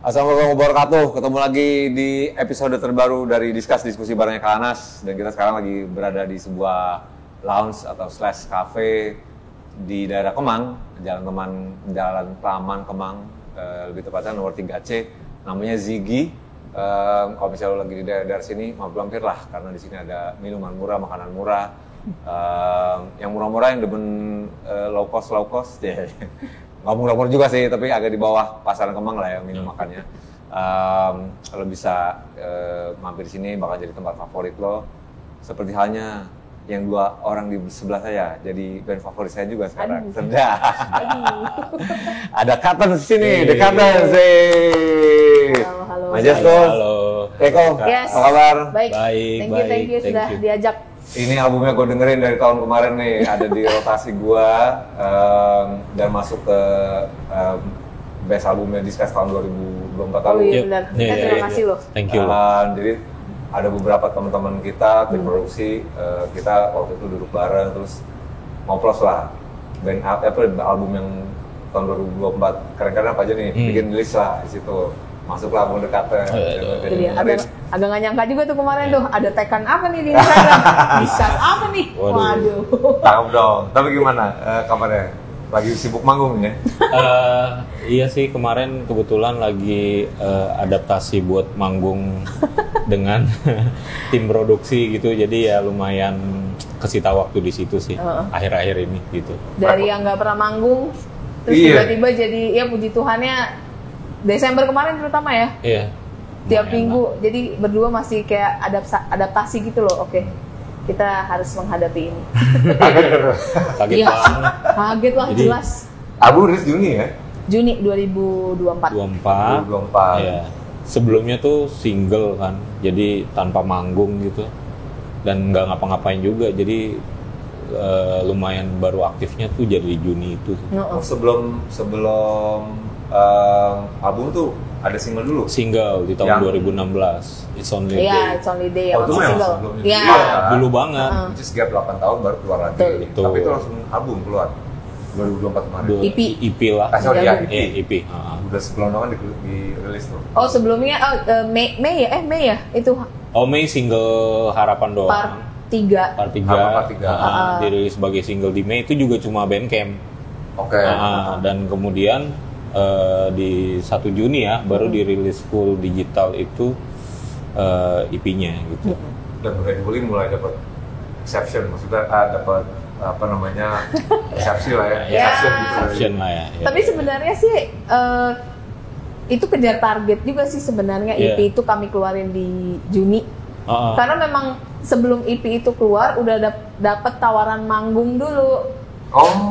Assalamualaikum warahmatullahi wabarakatuh. Ketemu lagi di episode terbaru dari Diskusi barengnya Kak Anas. Dan kita sekarang lagi berada di sebuah lounge atau slash cafe di daerah Kemang, Jalan Taman Kemang, lebih tepatnya nomor 3C, namanya Ziggy. Kalau misalnya lo lagi di daerah sini, mampir lah, karena di sini ada minuman murah, makanan murah, yang murah-murah, yang demen low cost, ya. Nggak murah-murah juga sih, tapi agak di bawah pasaran Kemang lah ya minum makannya. Kalau bisa mampir di sini bakal jadi tempat favorit lo. Seperti halnya yang dua orang di sebelah saya, jadi band favorit saya juga sekarang. Sedap. Ada Katen di sini, The Katen sih. Halo. Halo. Eko, yes. Apa kabar? Baik. Thank you sudah diajak. Ini albumnya gue dengerin dari tahun kemarin nih, ada di rotasi gue, dan masuk ke best albumnya Discuss tahun 2024 lalu. Oh iya benar, terima kasih loh. Thank you. Jadi ada beberapa teman-teman kita, tim produksi, kita waktu itu duduk bareng, terus ngoplos lah band album yang tahun 2024, keren-keren apa aja nih, bikin list lah di situ. Masuklah album dekatnya. Agak nggak nyangka juga tuh kemarin tuh ada tekan apa nih di Instagram, Discuss apa nih? Waduh. Tangkap dong. Tapi gimana kabarnya? Lagi sibuk manggung ya? Iya sih, kemarin kebetulan lagi adaptasi buat manggung dengan tim produksi gitu, jadi ya lumayan kesita waktu di situ sih akhir-akhir ini gitu. Dari yang nggak pernah manggung, terus tiba-tiba jadi ya puji Tuhannya Desember kemarin terutama ya. Iya. Tiap minggu, jadi berdua masih kayak adaptasi gitu loh. Oke, kita harus menghadapi ini. Kaget banget. Kaget lah, Jadi, jelas. Album rilis Juni ya? Juni 2024. 2024. Iya. Sebelumnya tuh single kan, jadi tanpa manggung gitu, dan nggak ngapa-ngapain juga, jadi lumayan baru aktifnya tuh jadi di Juni itu. Sebelum album tuh ada single dulu? Single di tahun 2016, It's Only Day. Iya, It's Only Day yang single. Iya, dulu banget. Just gap 8 tahun baru keluar lagi. Betul. Tapi itu langsung album keluar 2024 kemarin. EP lah. EP. Udah sebelum kan dirilis tuh. Oh, sebelumnya Mei ya itu. Oh, Mei single Harapan doang. Part 3. Part 3. Dirilis sebagai single di Mei, itu juga cuma Bandcamp. Oke. Dan kemudian di 1 Juni ya baru dirilis full digital itu EP-nya gitu. Dan Red Bull mulai dapat exception, maksudnya dapat apa namanya exception lah ya. Exception lah ya. Tapi sebenarnya sih itu kejar target juga sih sebenarnya. EP itu kami keluarin di Juni. Karena memang sebelum EP itu keluar udah dapat tawaran manggung dulu.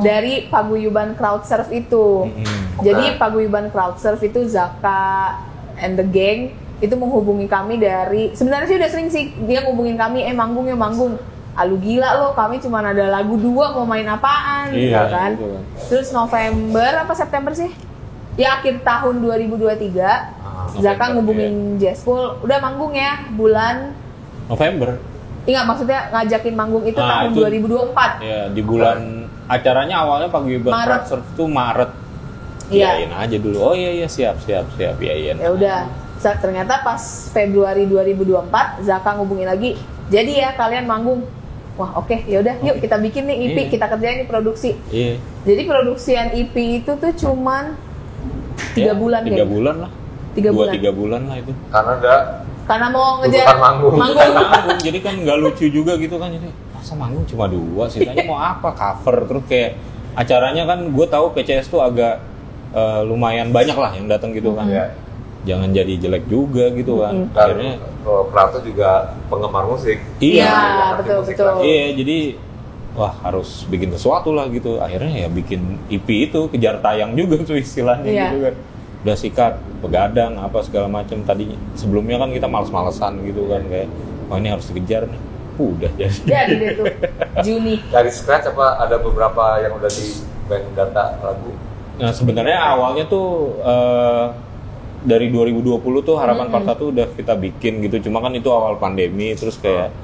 Dari Paguyuban Crowdsurf itu. Jadi Paguyuban Crowdsurf itu Zaka and the gang itu menghubungi kami dari, sebenarnya sih udah sering sih dia ngubungin kami, manggung. Lu gila lo, kami cuma ada lagu 2, mau main apaan gitu kan. Terus November apa September sih? Ya akhir tahun 2023 Zaka ngubungin Jazzful, udah manggung ya bulan November. Ingat maksudnya ngajakin manggung itu tahun 2024. Ya, di bulan acaranya awalnya Paguyuban Crowdsurf tuh Maret. Iyain aja dulu. Oh iya siap. Iyain. Ya udah. Ternyata pas Februari 2024 Zaka ngubungin lagi. Jadi ya kalian manggung. Wah, oke, ya udah yuk kita bikin nih EP, kita kerjain nih produksi. Jadi produksian EP itu tuh cuman 3 bulan ya. 3 bulan lah. 3 bulan lah itu. Karena mau ngejar manggung. Jadi kan nggak lucu juga gitu kan, jadi masa manggung cuma 2 sih, tanya mau apa, cover terus kayak acaranya kan gue tahu PCS tuh agak lumayan banyak lah yang datang gitu kan. Jangan jadi jelek juga gitu kan. Akhirnya Prato juga penggemar musik. Iya, betul. Iya, jadi wah harus bikin sesuatu lah gitu. Akhirnya ya bikin EP itu, kejar tayang juga tuh istilahnya gitu kan. Udah sikat, begadang apa segala macam. Tadi sebelumnya kan kita males-malesan gitu kan, kayak wah ini harus dikejar nih. Udah jadi deh tuh Juni. Dari scratch apa ada beberapa yang udah di bank data lagu? Nah sebenarnya awalnya tuh dari 2020 tuh Harapan Part 1 udah kita bikin gitu. Cuma kan itu awal pandemi, terus kayak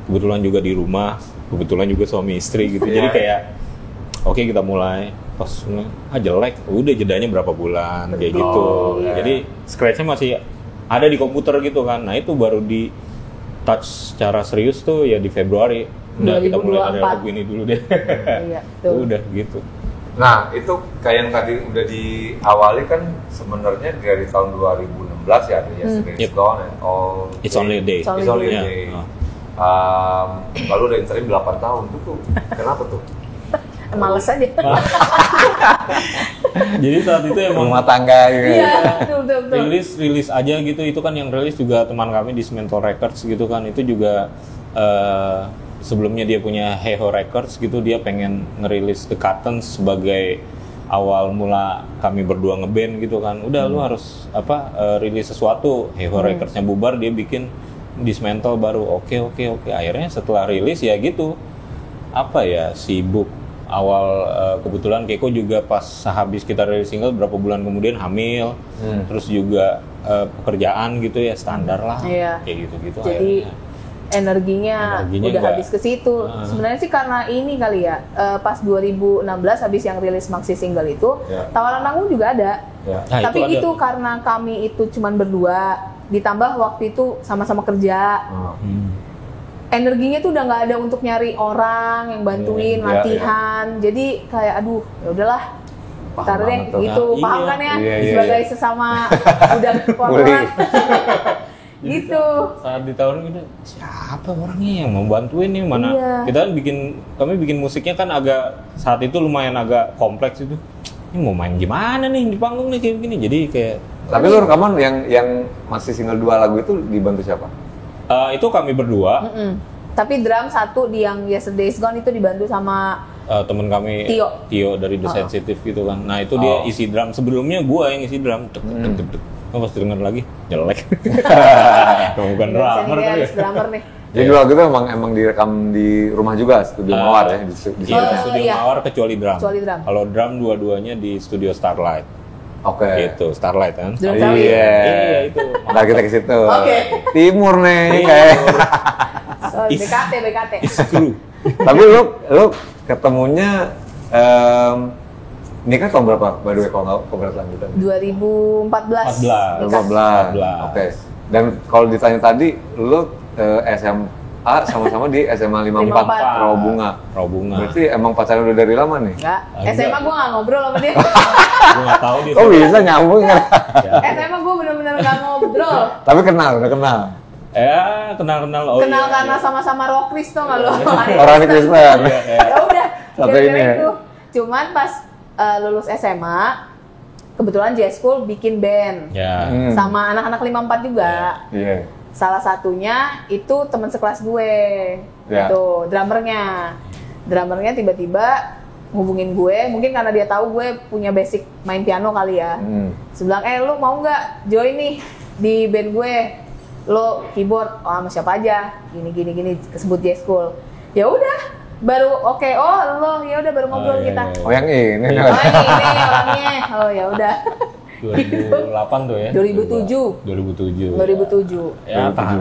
kebetulan juga di rumah, kebetulan juga suami istri gitu. Jadi kayak oke, kita mulai. pas jelek, udah jedanya berapa bulan kayak gitu. Jadi scratch-nya masih ada di komputer gitu kan. Nah itu baru di touch secara serius tuh ya di Februari. Udah kita mulai ada lagu ini dulu deh. Iya, udah gitu. Nah itu kayak yang tadi udah diawali kan sebenarnya dari tahun 2016 ya ada Yesterday's Gone and All It's Only a Day. It's Only a Day. Lalu udah interim 8 tahun tuh kenapa tuh? Males aja. Jadi saat itu emang rumah tangga gitu. Iya, betul. Rilis aja gitu. Itu kan yang rilis juga teman kami di Mental Records gitu kan. Itu juga sebelumnya dia punya Heho Records gitu. Dia pengen ngerilis The Cuttons sebagai awal mula kami berdua ngeband gitu kan. Udah lu harus rilis sesuatu. Heho Records-nya bubar, dia bikin Dismantle baru. Oke. Akhirnya setelah rilis ya gitu. Sibuk. Awal kebetulan Keiko juga pas habis kita rilis single berapa bulan kemudian hamil, terus juga pekerjaan gitu ya standar lah, kayak gitu. Jadi energinya udah habis ke situ. Sebenarnya sih karena ini kali ya, pas 2016 habis yang rilis maxi single itu, tawaran manggung juga ada. Nah, tapi itu karena kami itu cuman berdua, ditambah waktu itu sama-sama kerja. Energinya tuh udah nggak ada untuk nyari orang yang bantuin latihan, jadi kayak aduh ya udahlah, ntar deh gitu, paham kan ya, sebagai sesama udah korporat gitu. Saat ditawarin gitu, siapa orangnya yang mau bantuin nih mana? Kami bikin musiknya kan agak saat itu lumayan agak kompleks itu. Ini mau main gimana nih di panggung nih kayak begini, jadi kayak. Tapi lu rekaman yang masih single 2 lagu itu dibantu siapa? Itu kami berdua. Tapi drum satu di yang Yesterday's Gone itu dibantu sama temen kami Tio dari The Sensitive gitu kan. Nah itu dia isi drum. Sebelumnya gua yang isi drum. Pas denger lagi jelek. Bukan drummer ya. Drummer nih. Jadi lagu itu emang direkam di rumah juga, studio Mawar ya? Studio Mawar kecuali drum. Kalau drum dua-duanya di studio Starlight. Oke. Gitu, Starlight kan. Iya, itu. Ntar kita ke situ. Timur nih kayak. BKT. Tapi lu ketemunya ini kan tahun berapa? By the way kalau nggak konkret lanjutan. 2014. 2014. Oke. Dan kalau ditanya tadi, lu SMA sama-sama di SMA 54 Rawa Bunga. Berarti emang pacaran udah dari lama nih? Enggak. SMA gue nggak ngobrol sama dia. Gue nggak tahu dia. Oh bisa nyambung kan? SMA gue benar-benar nggak ngobrol. Tapi udah kenal. Ya kenal. Kenal karena sama-sama rockris tuh nggak lo? Orang ini Kristen. Ya udah. Satu ini. Itu. Cuman pas lulus SMA, kebetulan J-School bikin band sama anak-anak 54 juga. Salah satunya itu teman sekelas gue, itu drummernya tiba-tiba hubungin gue, mungkin karena dia tahu gue punya basic main piano kali ya. Sebilang, lu mau nggak join nih di band gue, lo keyboard, sama siapa aja, gini, kesebut J-School. Ya udah. Baru lo ya udah baru ngobrol kita. Yang ini. Ini orangnya. Ya udah. 2008 tuh ya. 2007.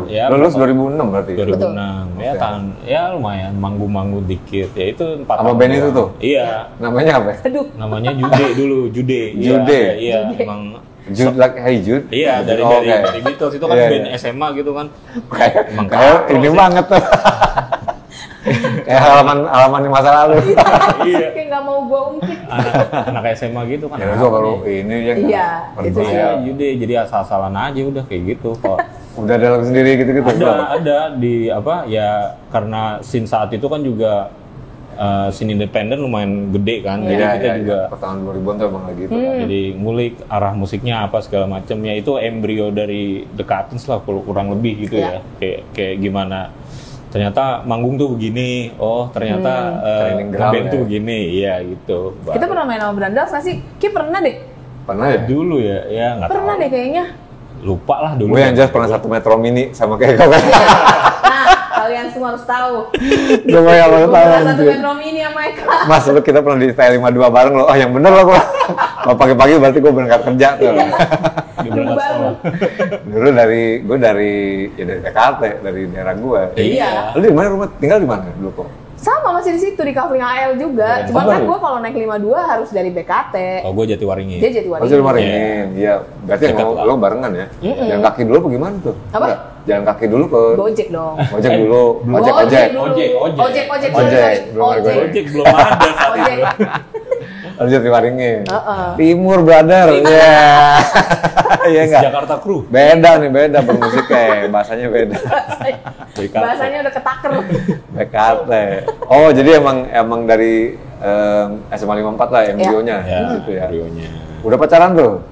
Ya, lulus 2006 berarti. 2006. Ya ya lumayan manggung dikit. Ya itu 4 tahun. Sama band itu tuh? Iya. Namanya apa? Aduh. Namanya Jude dulu, Jude. Iya, emang Jude like Hey Jude. Iya, dari Beatles itu kan band SMA gitu kan. Kayak ini banget tuh. Kayak halaman masa lalu. Iya. Kayak nggak mau gua ungkit. Anak SMA gitu kan. Ya baru ini ya. Iya. Itu sih. Jude jadi asal-asalan aja udah kayak gitu kok. Udah ada lagu sendiri gitu-gitu. Ada di ya karena scene saat itu kan juga scene independen lumayan gede kan. Jadi kita juga tahun 2000-an tuh emang lagi gitu. Jadi ngulik arah musiknya apa segala macam ya itu embrio dari The Cuttons lah kurang lebih gitu ya. Kayak gimana ternyata manggung tuh begini, ternyata band tuh begini, iya gitu. Kita pernah main sama Brandas nggak sih? Pernah deh. Pernah ya? Dulu ya nggak tahu. Pernah deh kayaknya. Lupa lah dulu. Gue yang jelas pernah satu Metro Mini sama kayak kau kan. Nah, kalian semua harus tahu. Gue harus tahu. Satu Metro Mini sama Eka. Mas, lu kita pernah di STL 52 bareng lo. Oh, yang bener lo gua. Kalau pagi-pagi berarti gue berangkat kerja tuh. berangkat sekolah. Dulu gue dari Jakarta, dari daerah gue. Iya. Lu di mana rumah? Tinggal di mana dulu kok? Sama masih di situ di Kavling AL juga. Cuma kan gue kalau naik 52 harus dari BKT. Oh, gue Jatiwaringin. Dia Jatiwaringin. Oh, Jatiwaringin. Iya. Berarti lo barengan ya? Jalan kaki dulu apa gimana tuh? Apa? Enggak. Jalan kaki dulu ke Gojek dong. Ojek dulu. Ojek. Belum ada saat itu. Harus Jatiwaringin. Timur, brother. Iya. Iya enggak? Jakarta Crew. Beda bermusiknya. Bahasanya beda. Bahasanya udah ketaker. BKT. Oh, jadi emang dari SMA 54 lah MBO-nya gitu ya. MBO-nya. Udah pacaran tuh?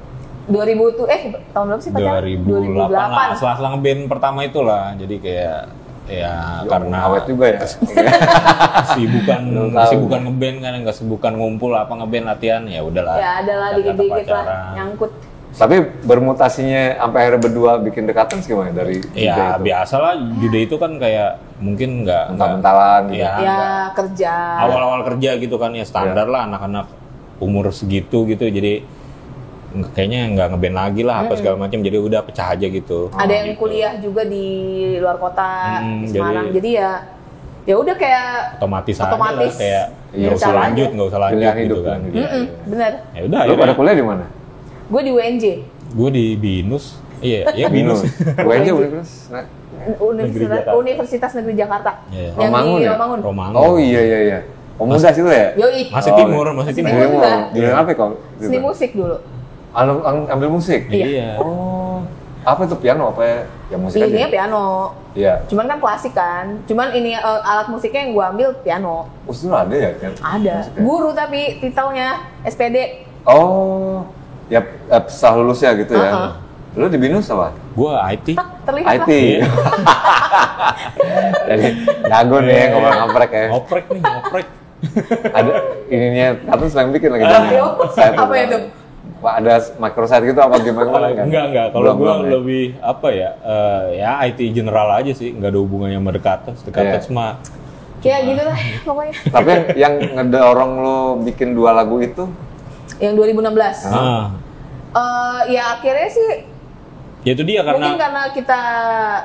2000 tuh tahun berapa sih pacaran? 2008 lah, setelah ngeband pertama itulah. Jadi kayak karena awet juga ya. sibukan ngeband kan, enggak sibukan ngumpul apa ngeband latihan, ya udahlah. Ya adalah dikit-dikit lah nyangkut. Tapi bermutasinya sampai akhirnya berdua bikin dekatan gimana dari ya biasalah jude itu kan kayak mungkin nggak mental-mentalan gitu. Ya kerja. Awal-awal kerja gitu kan ya standar lah anak-anak umur segitu gitu, jadi kayaknya nggak ngeband lagi lah apa segala macam, jadi udah pecah aja gitu. Ada yang gitu. kuliah juga di luar kota, di Semarang, jadi ya udah kayak otomatis aja lah, kayak nggak usah lanjut gitu kan. Bener. Ya udah. Lu pada kuliah di mana? Gue di UNJ. Gue di BINUS. Iya BINUS. UNJ Universitas Negeri Jakarta. Yeah. Yang di Romangun. Oh iya. Pemuda situ ya? Yoi. Masih timur. Jurusan apa kok? Seni musik dulu. Ambil musik? Iya. Oh. Apa itu piano apa ya musik aja? Ini piano. Iya. Cuman kan klasik kan. Cuman ini alat musiknya yang gue ambil piano. Itu ada ya kan? Ada. Musiknya. Guru tapi titelnya SPD. Oh. Ya setelah lulusnya gitu ya. Lu di BINUS apa? Gua IT. Terlihat IT. Jadi jago nih ngoprek ya. Ngoprek. Ada ininya atau sedang bikin lagi. Apa itu? Pak ada microsite gitu apa gimana kan? Enggak. Kalau gua lebih apa ya? Ya IT general aja sih, enggak ada hubungannya sama Dekates mah. Ya gitu lah pokoknya. Tapi yang ngedorong lo bikin 2 lagu itu? Yang 2016. Ya akhirnya sih. Ya itu dia mungkin karena kita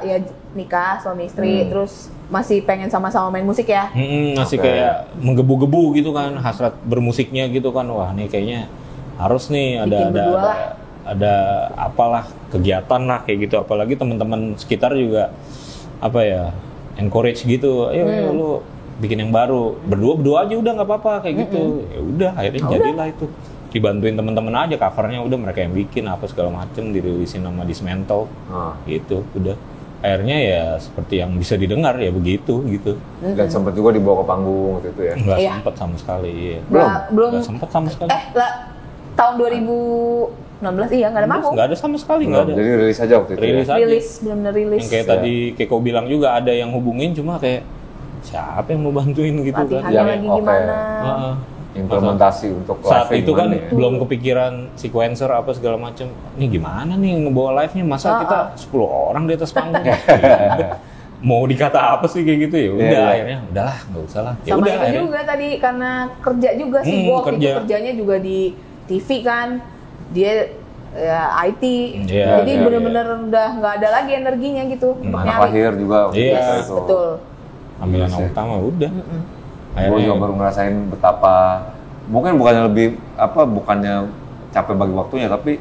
ya nikah suami istri, terus masih pengen sama-sama main musik ya. Masih kayak menggebu-gebu gitu kan, hasrat bermusiknya gitu kan. Wah nih kayaknya harus nih ada apalah kegiatan lah kayak gitu, apalagi teman-teman sekitar juga apa ya encourage gitu, ayo lu bikin yang baru, berdua aja udah nggak apa-apa kayak gitu. Ya udah akhirnya jadilah itu, dibantuin teman-teman aja, covernya udah mereka yang bikin apa segala macem, dirilisin nama Dismantle gitu. Udah akhirnya ya seperti yang bisa didengar ya begitu gitu. Dan sempat juga dibawa ke panggung waktu itu ya? Nggak sempet sama sekali. Belum nggak sempet sama sekali. Tahun 2016 iya nggak ada manggung. Nggak ada sama sekali, nggak ada. Jadi rilis aja waktu itu. Benar-benar rilis. Yang kayak tadi Keko bilang juga ada yang hubungin, cuma kayak siapa yang mau bantuin gitu kan? Latihannya lagi gimana? Implementasi untuk saat itu kan ya? belum kepikiran sequencer apa segala macam. Ini gimana nih ngebawa live-nya, masa kita 10 orang di atas panggung. Mau dikata apa sih kayak gitu ya? Udah akhirnya udahlah nggak usah lah. Ya sama udah, itu akhirnya. juga tadi karena kerja juga sih gua waktu itu kerjanya juga di TV kan. Dia IT. Jadi benar-benar udah nggak ada lagi energinya gitu untuk anak nyari. lahir juga itu. Betul. Ambil anak utama udah. Gue juga baru ngerasain betapa bukannya capek bagi waktunya, tapi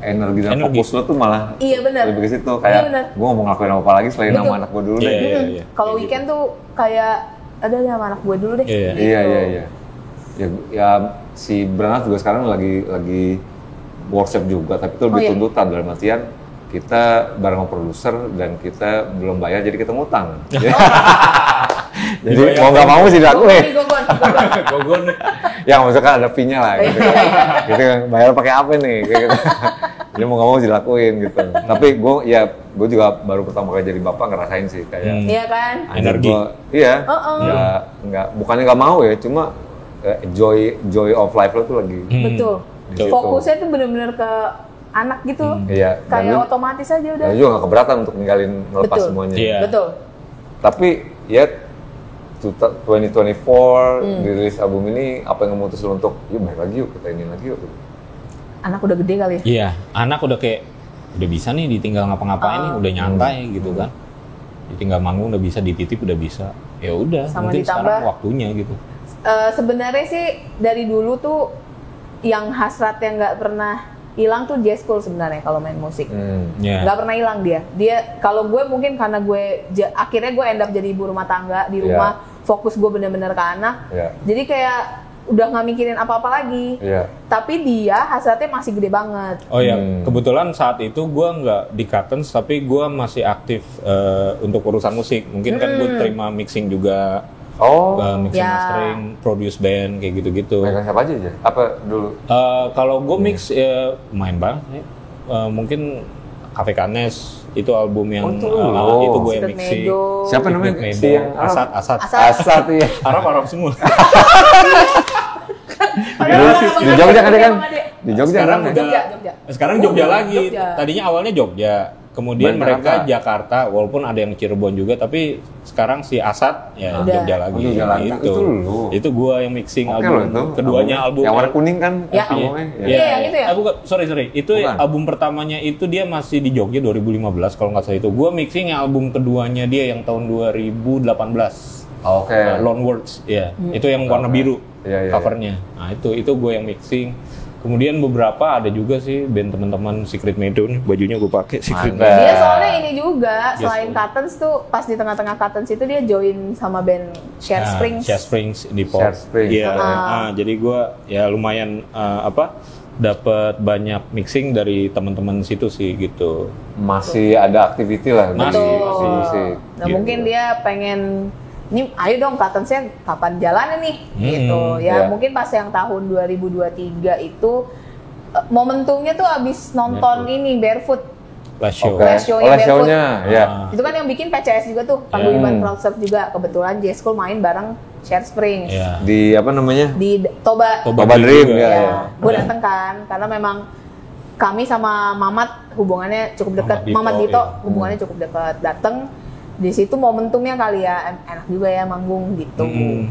energi dan fokus lo tuh malah lebih ke situ. Kayak gue mau ngelakuin apa lagi selain nama anak gue dulu deh. Kalau weekend tuh kayak ada sama anak gue dulu deh. Iya. Ya si Bernard juga sekarang lagi workshop juga, tapi itu lebih tuntutan dalam artian kita bareng produser dan kita belum bayar, jadi kita ngutang. Jadi mau nggak mau sih dilakuin. Gogon. Ya maksudnya kan ada fee-nya lah gitu. Gitu bayar pakai apa nih gitu. Jadi mau nggak mau sih dilakuin gitu. Tapi gue juga baru pertama kali jadi bapak ngerasain sih kayak iya kan? Energi. Iya. Bukannya nggak mau ya, cuma joy of life lo tuh lagi. Betul. Fokusnya tuh benar-benar ke anak gitu. Iya. Kayak otomatis aja udah. Dan juga nggak keberatan untuk ninggalin ngelepas semuanya. Iya. Betul. Tapi ya 2024 dirilis album ini, apa yang memutus lo untuk yuk balik lagi yuk kita ini lagi yuk? Anak udah gede kali ya? Iya, anak udah kayak udah bisa nih ditinggal ngapa-ngapain nih, udah nyantai gitu kan. Ditinggal manggung udah bisa, dititip udah bisa. Ya udah, mungkin sekarang waktunya gitu. Sebenarnya sih dari dulu tuh yang hasrat yang nggak pernah hilang tuh jazz school sebenarnya kalau main musik. Nggak pernah hilang dia. Kalau gue mungkin karena gue akhirnya gue end up jadi ibu rumah tangga di rumah, fokus gue bener-bener ke anak. Jadi kayak udah nggak mikirin apa-apa lagi. Tapi dia hasratnya masih gede banget. Oh ya, kebetulan saat itu gue nggak di Cuttons, tapi gue masih aktif untuk urusan musik. Mungkin kan gue terima mixing juga. Mixing, mastering, produce band, kayak gitu-gitu. Megang siapa aja? Apa dulu? Kalau gue mix ya main banget ya. Mungkin Cafe Canes itu album yang itu gue yang mixing. Siapa namanya? Asad ya. Arab semua. Di Jogja kan? Di Jogja. Sekarang Jogja lagi. Tadinya awalnya Jogja. Kemudian mereka Jakarta, walaupun ada yang Cirebon juga, tapi sekarang si Asad ya Jogja lagi. Itu gua yang mixing album keduanya, album yang warna kuning kan? Albumnya. Gitu ya. Bukan, sorry. Itu album pertamanya itu dia masih di Jogja 2015 kalau nggak salah itu. Gua mixing album keduanya dia yang tahun 2018. Lone Words, itu yang warna biru covernya. Nah itu gue yang mixing. Kemudian beberapa ada juga sih band teman-teman Secret Meadow nih, bajunya gue pakai Secret Meadow. Dia soalnya ini juga selain Cuttons tuh pas di tengah-tengah Cuttons itu dia join sama band Share Springs. Share Springs di pop. Iya. Jadi gue ya lumayan dapat banyak mixing dari teman-teman situ sih gitu. Masih ada activity lah. Masih musik. Nah gitu. Mungkin dia pengen ini ayo dong Cuttonsnya kapan jalannya nih gitu ya. Mungkin pas yang tahun 2023 itu momentumnya tuh abis nonton ini Barefoot Last show-nya itu kan yang bikin PCS juga tuh Paguyuban Crowd Surf juga, kebetulan Jazz School main bareng Share Springs di apa namanya di Toba Dream gue dateng kan karena memang kami sama Mamat hubungannya cukup dekat. Mamat Dito hubungannya cukup dekat. Dateng di situ momentumnya kali ya, enak juga ya manggung gitu.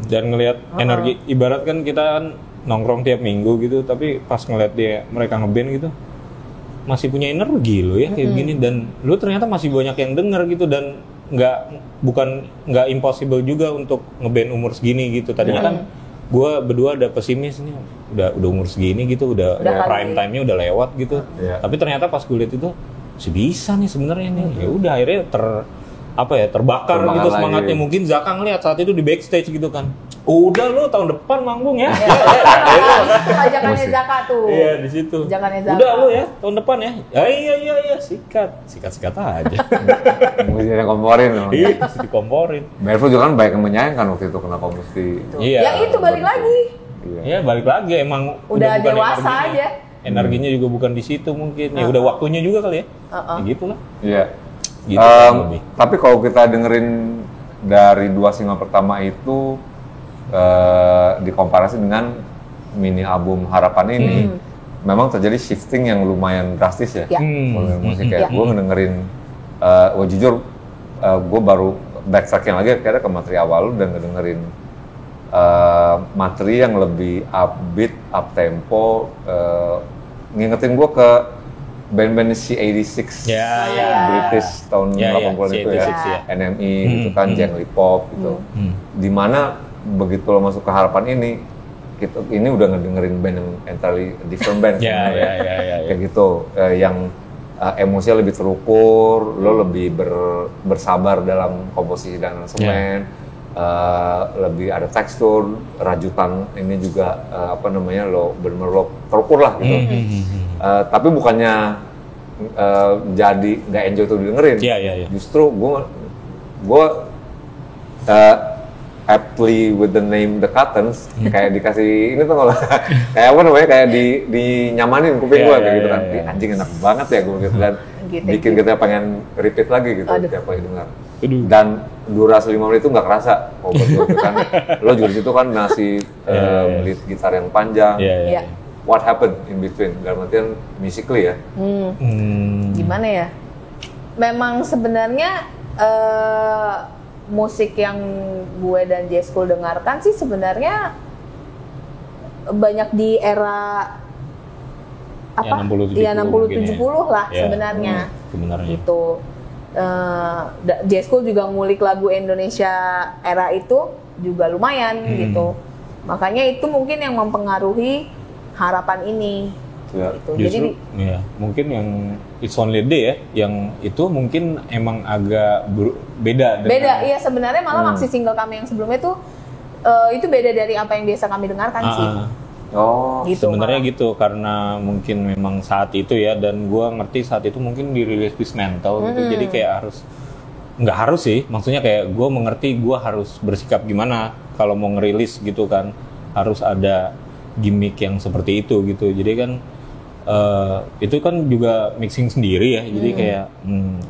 Dan ngelihat energi, ibarat kan kita kan nongkrong tiap minggu gitu, tapi pas ngeliat mereka ngeband gitu masih punya energi lo ya kayak gini, dan lu ternyata masih banyak yang denger gitu, dan nggak impossible juga untuk ngeband umur segini gitu. Tadinya kan gue berdua ada pesimis nih, udah umur segini gitu, udah prime time-nya udah lewat gitu. Tapi ternyata pas gue lihat itu masih bisa nih sebenarnya nih. Ya udah akhirnya terbakar gitu semangatnya. Mungkin Zaka ngeliat saat itu di backstage gitu kan. Udah lu tahun depan manggung ya. Ajakannya Zaka tuh. Iya, di situ. Ajakannya Zaka. Udah lu ya tahun depan ya. Iya, sikat aja. Mesti dikomporin. Iya, mesti dikomporin. Barefoot juga kan banyak yang menyayangkan waktu itu, kenapa mesti. Iya. Ya itu balik lagi. Iya, balik lagi emang udah dewasa aja. Energinya juga bukan di situ mungkin. Ya udah waktunya juga kali ya. Ya gitulah. Iya. Gitu, tapi kalau kita dengerin dari 2 single pertama itu dikomparasi dengan mini album Harapan ini, memang terjadi shifting yang lumayan drastis ya. Musik kayak gue ngedengerin, jujur gue baru backtracking lagi akhirnya ke materi awal dan ngedengerin materi yang lebih upbeat, up tempo, ngingetin gue ke band-band C86 British tahun 80-an itu ya, NME gitu kan, Jangly Pop gitu. Dimana begitu lo masuk ke Harapan ini udah ngedengerin band yang entirely different band kayak gitu, yang emosinya lebih terukur, lo lebih bersabar dalam komposisi dan aransemen, lebih ada tekstur, rajutan ini juga lo benar-benar lo terukur lah gitu. Tapi bukannya jadi nggak enjoy tuh didengerin. Justru gue aptly with the name The Cuttons, kayak dikasih ini tuh kayak dinyamanin kuping gue kayak gitu kan. Anjing enak banget ya gue gitu, dan bikin kita pengen repeat lagi gitu tiap kali dengar. Dan durasi 5 menit itu nggak kerasa. Buat gue kan, lo juga di situ kan ngasih lead gitar yang panjang. What happened in between? Dalam artian musically ya. Gimana ya? Memang sebenarnya musik yang gue dan Jazz School dengarkan sih sebenarnya banyak di era Ya 60-70 lah ya, sebenarnya. Gitu. J-School juga ngulik lagu Indonesia era itu juga lumayan gitu. Makanya itu mungkin yang mempengaruhi harapan ini. Ya. Gitu. Justru, jadi mungkin yang It's Only a Day ya, yang itu mungkin emang agak beda. Beda, iya sebenarnya malah maxi single kami yang sebelumnya itu beda dari apa yang biasa kami dengarkan sih. Oh, gitu, sebenarnya gitu karena mungkin memang saat itu ya, dan gue ngerti saat itu mungkin dirilis Dismantle gitu, jadi kayak nggak harus sih, maksudnya kayak gue mengerti gue harus bersikap gimana kalau mau ngerilis gitu kan, harus ada gimmick yang seperti itu gitu, jadi kan itu kan juga mixing sendiri ya, jadi kayak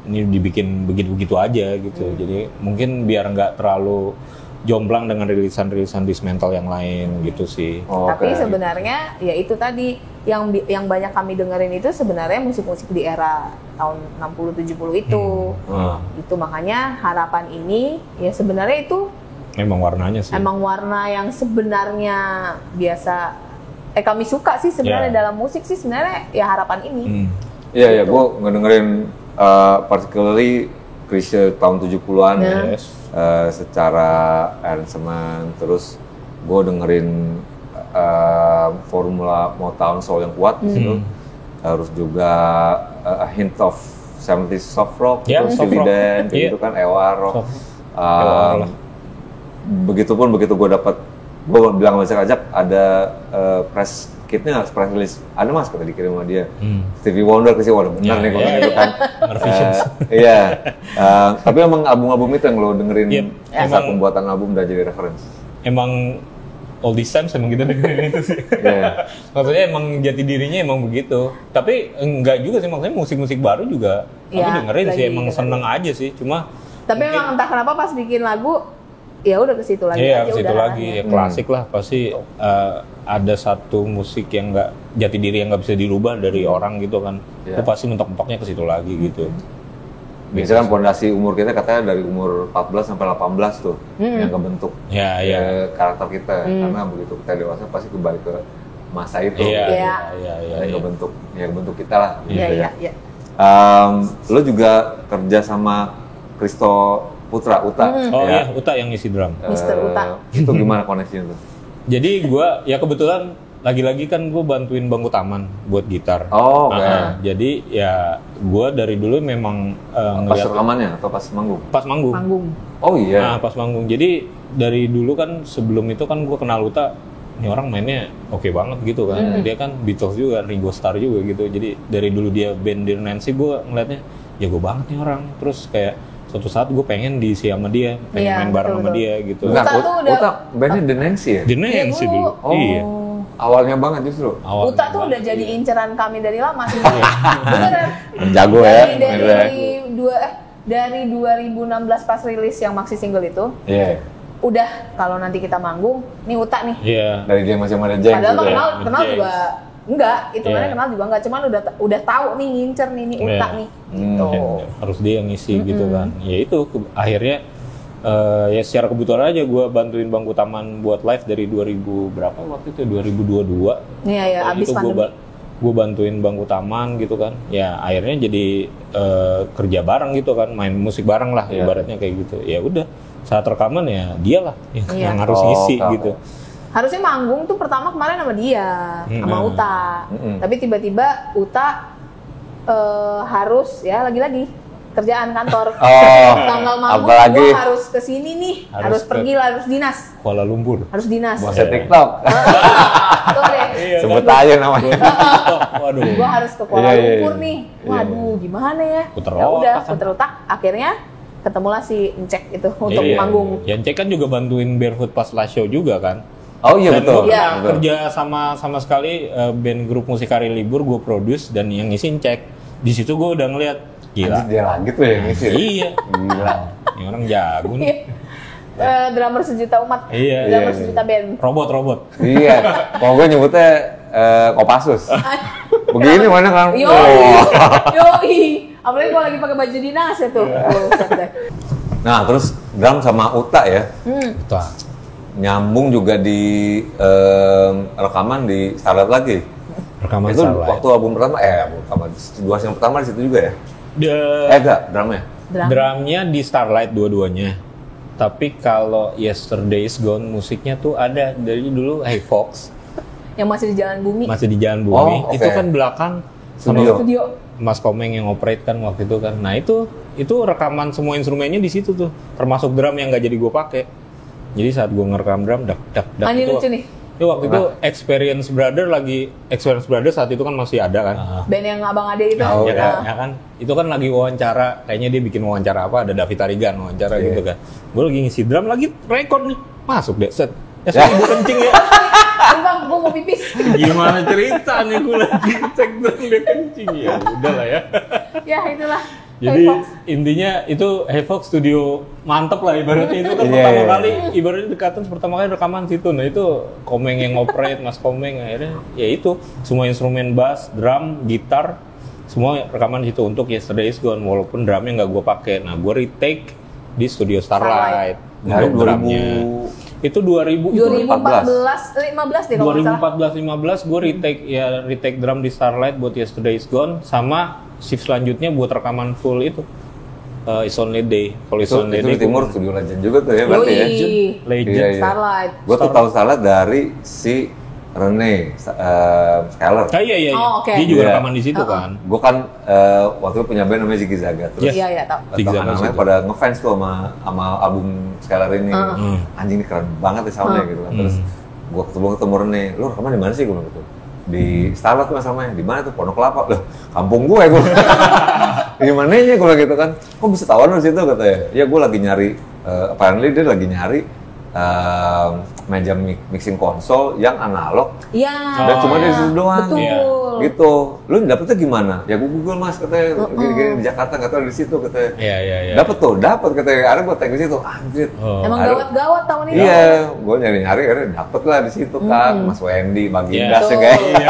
ini dibikin begitu-begitu aja gitu, jadi mungkin biar nggak terlalu jomplang dengan rilisan-rilisan Dismantle yang lain gitu sih. Tapi sebenarnya ya itu tadi yang banyak kami dengerin itu sebenarnya musik-musik di era tahun 60-70 itu. Itu makanya harapan ini ya sebenarnya itu memang warnanya sih. Emang warna yang sebenarnya biasa kami suka sih sebenarnya dalam musik sih sebenarnya ya harapan ini. Iya, gue ngedengerin particularly Chrisye tahun 70-an secara arrangement, terus gue dengerin formula Motown soul yang kuat di situ, terus juga a hint of 70s soft rock, Steely Dan, gitu kan, Ewa rock. Begitupun begitu gue bilang sama Cak Ajak ada press kitnya, harus press release, ada mas kata dikirim sama dia. Stevie Wonder ke sih, waduh benar nih kalau gitu kan. Iya, tapi emang album-album itu yang lo dengerin saat pembuatan album udah jadi reference. Emang all these times emang kita dengerin itu sih. Maksudnya emang jati dirinya emang begitu. Tapi enggak juga sih, maksudnya musik-musik baru juga kami dengerin sih, emang seneng aja sih. Cuma tapi emang entah kenapa pas bikin lagu ya udah ke situ lagi aja. Iya, ke situ lagi. Ya, klasik lah pasti. Ada satu musik yang nggak jati diri yang nggak bisa dirubah dari orang gitu kan, itu pasti mentok-mentoknya ke situ lagi gitu. Biasanya kan pondasi umur kita katanya dari umur 14 sampai 18 tuh yang kebentuk karakter kita, karena begitu kita dewasa pasti kembali ke masa itu, yang kebentuk kita lah. Lo juga kerja sama Christo Putra, Uta. Uta yang ngisi drum. Mister Uta. Itu gimana koneksinya tuh? Jadi gue ya kebetulan lagi-lagi kan gue bantuin Bangku Taman buat gitar. Jadi ya gue dari dulu memang pas rekamannya atau pas manggung? Pas manggung. Oh iya. Pas manggung. Jadi dari dulu kan sebelum itu kan gue kenal Uta, ini orang mainnya oke banget gitu kan. Dia kan Beatles juga, Ringo Starr juga gitu. Jadi dari dulu dia band Dear Nancy, gue ngeliatnya jago banget nih orang. Terus kayak suatu saat gue pengen diisi sama dia, pengen main bareng sama dia gitu. Uta bandnya The Nancy ya? The Nancy dulu. Iya. Awalnya banget justru. Uta tuh udah jadi inceran kami dari lama sih. Beneran. Jago ya. Dari 2016 pas rilis yang maxi single itu. Udah kalau nanti kita manggung, nih Uta nih. Dari dia masih ada Jeng. Padahal kenal juga enggak, itu mana kenal juga enggak, cuman udah tahu nih ngincer nih Uta nih. Gitu. Harus dia yang ngisi gitu kan. Ya itu akhirnya ya secara kebetulan aja gue bantuin Bangku Taman buat live dari 2000 berapa waktu itu 2022. Iya abis pandemi. Gue bantuin Bangku Taman gitu kan. Ya akhirnya jadi kerja bareng gitu kan, main musik bareng lah ibaratnya kayak gitu. Ya udah saat rekaman ya dia lah yang harus ngisi gitu. Harusnya manggung tuh pertama kemarin sama dia, sama Uta. Tapi tiba-tiba Uta harus ya lagi-lagi kerjaan kantor. Tanggal manggung gue harus kesini nih, harus pergi lah, harus dinas. Kuala Lumpur. Harus dinas. Buat TikTok. Tuh deh. Sebut aja namanya. Waduh. Gue harus ke Kuala Lumpur nih. Waduh, gimana ya? Ya udah, puter otak. Akhirnya ketemulah si Encek itu untuk manggung. Ya Encek kan juga bantuin Barefoot pas last show juga kan. Oh iya betul. Kerja sama sekali band grup musik hari libur gue produce dan yang ngisi Encek. Di situ gue udah ngeliat gila. Dia lagi tuh yang ngisi. Iya. Gila. Ini orang jago nih. Drummer sejuta umat. Drummer sejuta band. Robot. Iya. Kalau gue nyebutnya Kopassus. Begini mana kan? Yoi. Apalagi kalau lagi pakai baju dinas ya tuh. Nah terus drum sama Uta ya. Uta. Nyambung juga di rekaman di Starlight lagi. Rekaman itu Starlight. waktu album pertama, dua yang pertama di situ juga ya? Enggak, drumnya? Drumnya di Starlight dua-duanya. Tapi kalau Yesterday's Gone musiknya tuh ada dari dulu Hey Fox. Yang masih di Jalan Bumi. Masih di Jalan Bumi. Oh, okay. Itu kan belakang Studio. Mas Komeng yang operate kan waktu itu kan. Nah itu rekaman semua instrumennya di situ tuh. Termasuk drum yang nggak jadi gue pakai. Jadi saat gue ngerekam drum, dak. Ini lucu nih. Itu waktu itu Experience Brother saat itu kan masih ada kan. Band yang Abang Ade itu. Ya kan. Itu kan lagi wawancara, kayaknya dia bikin wawancara apa, ada David Tarigan wawancara gitu kan. Gue lagi ngisi drum lagi record nih. Masuk deh set. Gue kencing ya. Bang, gue mau pipis. Gimana cerita nih gue lagi cek drum dia kencing ya. Udah lah ya. Ya itulah. Jadi intinya itu Hey Fox studio mantep lah ibaratnya itu kan pertama kali ibaratnya dekatan pertama kali rekaman situ. Nah itu Komeng yang ngoperate, Mas Komeng akhirnya ya itu semua instrumen bass, drum, gitar semua rekaman situ untuk Yesterday's Gone walaupun drumnya nggak gue pakai. Nah gue retake di studio Starlight untuk drumnya. Itu 2014 15 deh kalau nggak salah. 2014-15 gue retake drum di Starlight buat Yesterday's Gone sama shift selanjutnya buat rekaman full itu It's Only Day. Kalau It's Only Day di Timur studio Legend juga tuh ya berarti ya. Legend. Starlight. Gue tuh tahu Starlight dari si Rene Skyler. Iya. Oh, okay. Dia juga rekaman di situ kan. Gue kan waktu itu punya band namanya Ziggy Zaga. Terus Iya tahu. Ziggy Zaga namanya pada ngefans tuh sama album Skyler ini. Anjing ini keren banget ya soundnya gitu kan. Terus gue ketemu Rene, lu rekaman di mana sih gue bilang gitu. Di Starlight tuh masalahnya, di mana tuh Pondok Kelapa, loh kampung gue di mananya gue gitu kan, kok bisa tahu lu situ katanya, ya gue lagi nyari, apparently dia lagi nyari meja mixing konsol yang analog, dan cuma di situ doang, gitu, lu dapetnya gimana? Ya gue Google mas katanya, gini-gini di Jakarta nggak tahu di situ katanya, dapet katanya, ada gue tag di situ, anjir, emang gawat tahun ini, iya, gue nyari akhirnya dapet lah di situ kan, Mas Wendy, Baginda sih kayaknya.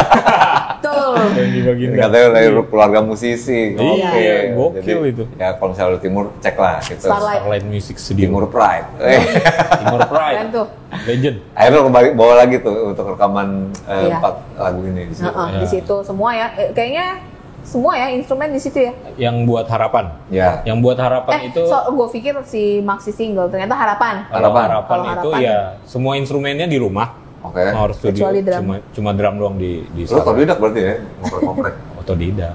Katanya dari keluarga musisi. Oke. Gokil itu. Ya kalau misalnya lu Timur cek lah gitu. Starlight Music Studio. Timur Pride. Timur Pride. Legend. Akhirnya lu bawa lagi tuh untuk rekaman 4 lagu ini di situ. Di situ semua ya. Kayaknya semua ya instrumen di situ ya. Yang buat Harapan. Ya. Yang buat Harapan itu. Gue pikir si maxi single ternyata Harapan. Harapan itu ya semua instrumennya di rumah. Oke. Harus studio. Cuma drum doang di lu otodidak berarti ya? Ngoprek-ngoprek. Otodidak.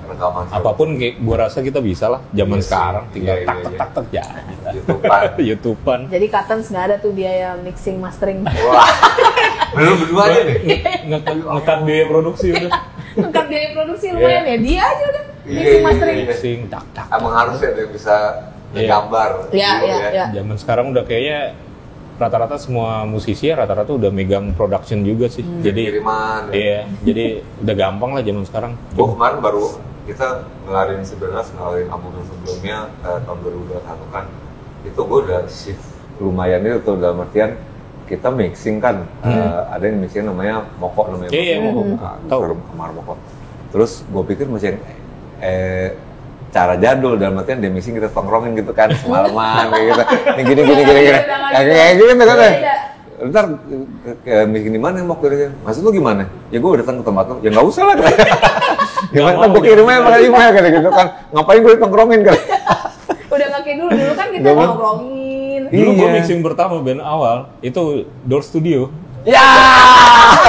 Apapun gua rasa kita bisa lah zaman sekarang tinggal tak ya. YouTubean. Jadi Katens nggak ada tuh biaya mixing mastering. Wah. Lu berdua aja nih. Ngekat biaya produksi udah. Ngekat biaya produksi lumayan ya. Dia aja udah mixing mastering. Mixing tak. Emang harus ya dia bisa gambar. Iya. Zaman sekarang udah kayaknya rata-rata semua musisi ya rata-rata udah megang production juga sih. Jadi kiriman. Iya, jadi udah gampang lah zaman sekarang. Gue kemarin baru kita ngelarin album yang sebelumnya tahun 2021 kan. Itu gue udah shift lumayan itu tuh dalam artian kita mixing kan. Ada yang mixing namanya Moko namanya. Tahu Kamar Moko. Terus gue pikir masih yang cara jadul dalam artian dia mixing kita tongkrongin gitu kan semalaman kayak gitu. Ini gini. Kayak gini kan. Ntar mixing di mana mau kira maksud lu gimana? Ya gue datang ke tempat lu. Ya enggak usah lah. Gimana gue kirim aja pakai email kayak gitu kan. Ngapain gue tongkrongin kan? Udah enggak kayak dulu kan kita nongkrongin. Dulu gue mixing pertama band awal itu Door Studio. Ya,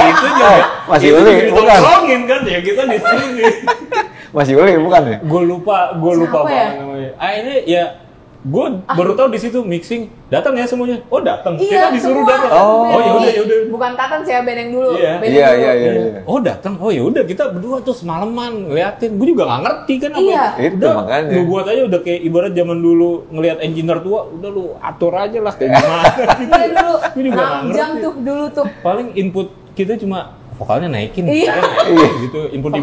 itu juga masih Uli, bukan? Tongkrongin kan ya kita di sini. Masih Uli bukan ya? Gue lupa apa namanya. Akhirnya ya gue baru tahu di situ mixing datang ya semuanya. Oh datang. Iya, kita disuruh semua. datang. Oh ya udah. Bukan Katen sih ya band yang dulu. Iya. Oh datang. Oh ya udah kita berdua tuh semalaman ngeliatin. Gue juga nggak ngerti kan apa. Iya. Itu udah, makanya. Lu buat aja udah kayak ibarat zaman dulu ngelihat engineer tua. Udah lu atur aja lah kayak gimana. Iya dulu. Gue juga nggak ngerti. Jam tuh dulu tuh. Paling input kita cuma vokalnya naikin, gitu. Input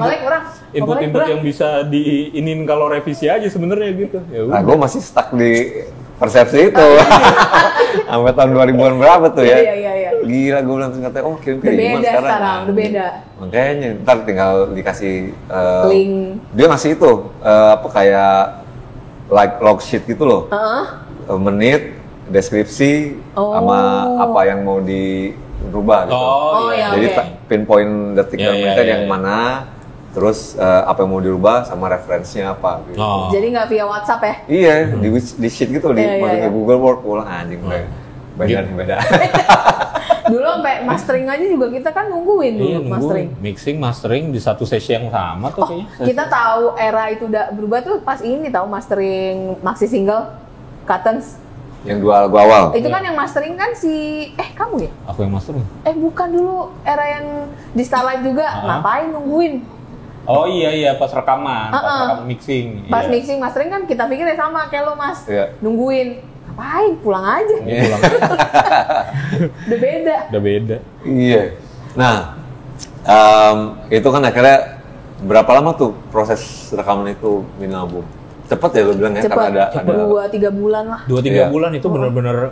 yang bisa diinin kalau revisi aja sebenarnya gitu. Ya nah, gue masih stuck di persepsi itu. Sampai tahun 2000-an berapa tuh ya? Iya. Gila gue bilang katanya, oh kirim gimana sekarang? Udah beda. Makanya ntar tinggal dikasih link. Dia ngasih itu kayak log sheet gitu loh. Menit, deskripsi, sama apa yang mau dirubah gitu. Iya, jadi pinpoint detik dan menit yang mana, terus apa yang mau dirubah sama referensinya apa gitu. Jadi nggak via WhatsApp ya? Iya, di sheet gitu, masukin ke Google Work, ulang anjing beda. Dulu sampai mastering aja juga kita kan nungguin dulu mastering. Mastering di satu sesi yang sama tuh kayaknya. Kita tahu era itu udah berubah tuh pas ini tahu mastering maxi single Cuttons. Yang 2 lagu awal. Itu kan yang mastering kan si kamu ya? Aku yang mastering. Bukan dulu era yang di Starlight juga. Ngapain nungguin? Oh iya pas rekaman, pas rekaman mixing. Pas mixing mastering kan kita pikirnya sama kayak lo Mas. Nungguin. Ngapain? Pulang aja. Pulang. Udah beda. Iya. Nah, itu kan akhirnya berapa lama tuh proses rekaman itu mini album? Cepet ya lo bilang ya? Cepet. Karena ada 2-3 bulan lah. 2-3 bulan itu bener-bener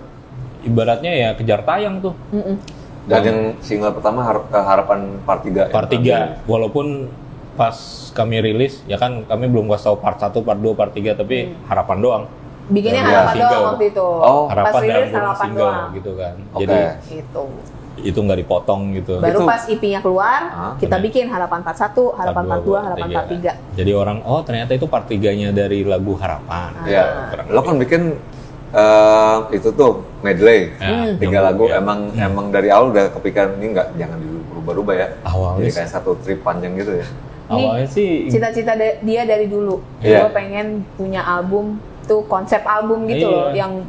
ibaratnya ya kejar tayang tuh. Dan yang single pertama Harapan Part 3. Part 3, walaupun pas kami rilis, ya kan kami belum kasih tahu Part 1, Part 2, Part 3, tapi harapan doang. Bikinnya harapan doang waktu itu. Harapan pas rilis dan harapan single doang. gitu kan. Okay. Jadi itu nggak dipotong gitu. Baru pas EP-nya keluar, kita bikin harapan Part 1, harapan Part 2, harapan Part 3. Jadi orang, ternyata itu Part 3-nya dari lagu Harapan. Iya. Lo kan bikin itu tuh medley, 3 lagu. Emang dari awal udah kepikiran ini jangan dirubah-rubah ya. Awalnya jadi kayak satu trip panjang gitu ya. Awalnya sih cita-cita dia dari dulu. Gue pengen punya album tuh, konsep album gitu loh, yang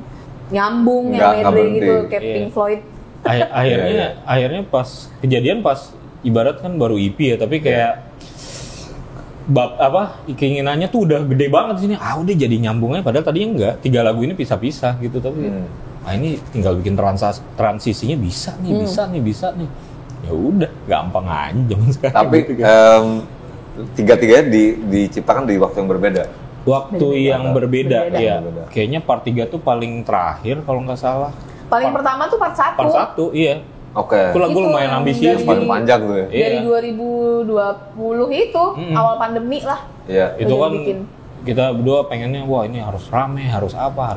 nyambung, yang medley gitu, kayak Pink Floyd. Akhirnya pas kejadian pas ibarat kan baru EP ya, tapi kayak keinginannya tuh udah gede banget di sini. Udah jadi nyambungnya, padahal tadinya enggak. 3 lagu ini pisah-pisah gitu, tapi ini tinggal bikin transisinya bisa nih. Ya udah, gampang aja zaman sekarang. Tapi gitu, kan. tiga-tiganya diciptakan di waktu yang berbeda. Waktu yang berbeda. Ya. Kayaknya Part 3 tuh paling terakhir kalau nggak salah. Paling pertama tuh Part 1. Part 1, iya. Oke. Itu lagu lumayan ambisius, panjang tuh ya. Dari 2020 itu, awal pandemi lah. Iya. Itu kan kita berdua pengennya, wah ini harus rame, harus apa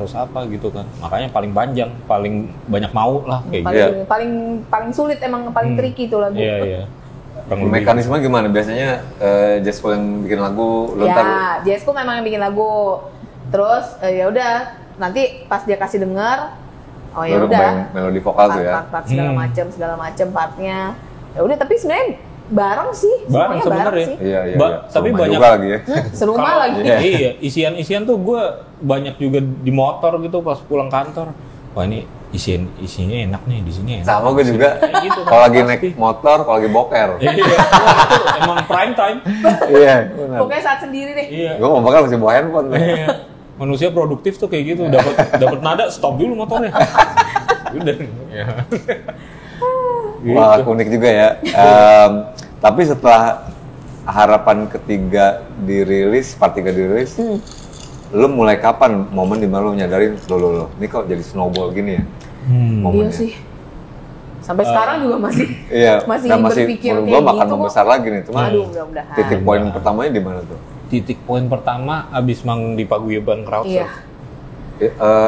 gitu kan. Makanya paling panjang, paling banyak mau lah kayak gitu. Paling sulit emang, paling tricky tuh lagu. Iya. Mekanisme gimana? Biasanya Jesco yang bikin lagu, lo ntar... Jesco memang yang bikin lagu. Terus ya udah, nanti pas dia kasih denger, ya udah. Melodi vokal tuh ya. Part segala macem partnya. Ya udah, tapi sebenarnya bareng sih. Bareng sebenarnya. Iya. Tapi banyak lagi ya. Serumah lagi. Iya, isian tuh gue banyak juga di motor gitu pas pulang kantor. Wah ini isinya enak nih di sini. Sama gue juga. Gitu, kalau lagi naik motor, kalau lagi boker. Iya. Itu emang prime time. Iya, benar. Pokoknya saat sendiri deh. Iya. Gue mau boker masih bawa handphone. Iya. Manusia produktif tuh kayak gitu. Dapat nada, stop dulu motornya. Udah. Iya. Wah, unik juga ya. Tapi setelah Harapan ketiga dirilis, Part 3 dirilis, lo mulai kapan momen dimana lo nyadarin lo ini kok jadi snowball gini ya? Iya sih. Sampai sekarang juga masih berpikir kayak gitu. Makan membesar lagi nih, cuma mudah-mudahan. titik poin pertamanya di mana tuh? Titik poin pertama abis manggung di Paguyuban Crowdsurf.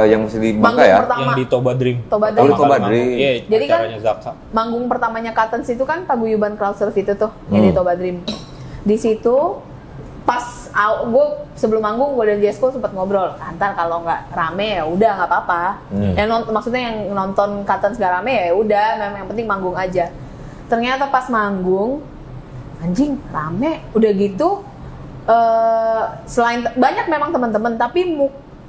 Yang mesti di Bangka ya? Yang di Toba Dream. Toba Dream. Iya, jadi kan Zaksa. Manggung pertamanya Cuttons itu kan Paguyuban Crowdsurf itu tuh, yang di Toba Dream. Di situ pas gue sebelum manggung, gue dan Jesco sempat ngobrol, ntar kalau nggak rame ya udah nggak apa-apa. Maksudnya yang nonton Cuttons nggak rame ya udah, memang yang penting manggung aja. Ternyata pas manggung, anjing rame, udah gitu. Selain banyak memang teman-teman, tapi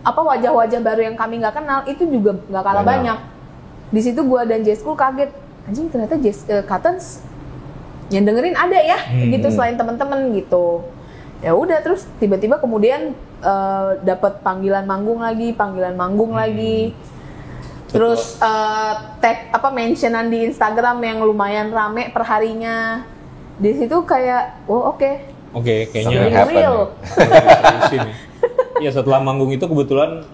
wajah-wajah baru yang kami nggak kenal itu juga nggak kalah banyak. Di situ gue dan Jesco kaget, anjing ternyata Cuttons yang dengerin ada ya, gitu selain teman-teman gitu. Ya udah, terus tiba-tiba kemudian dapat panggilan manggung lagi. Terus mentionan di Instagram yang lumayan rame perharinya. Di situ kayak Oke, kayaknya real. Ya setelah manggung itu kebetulan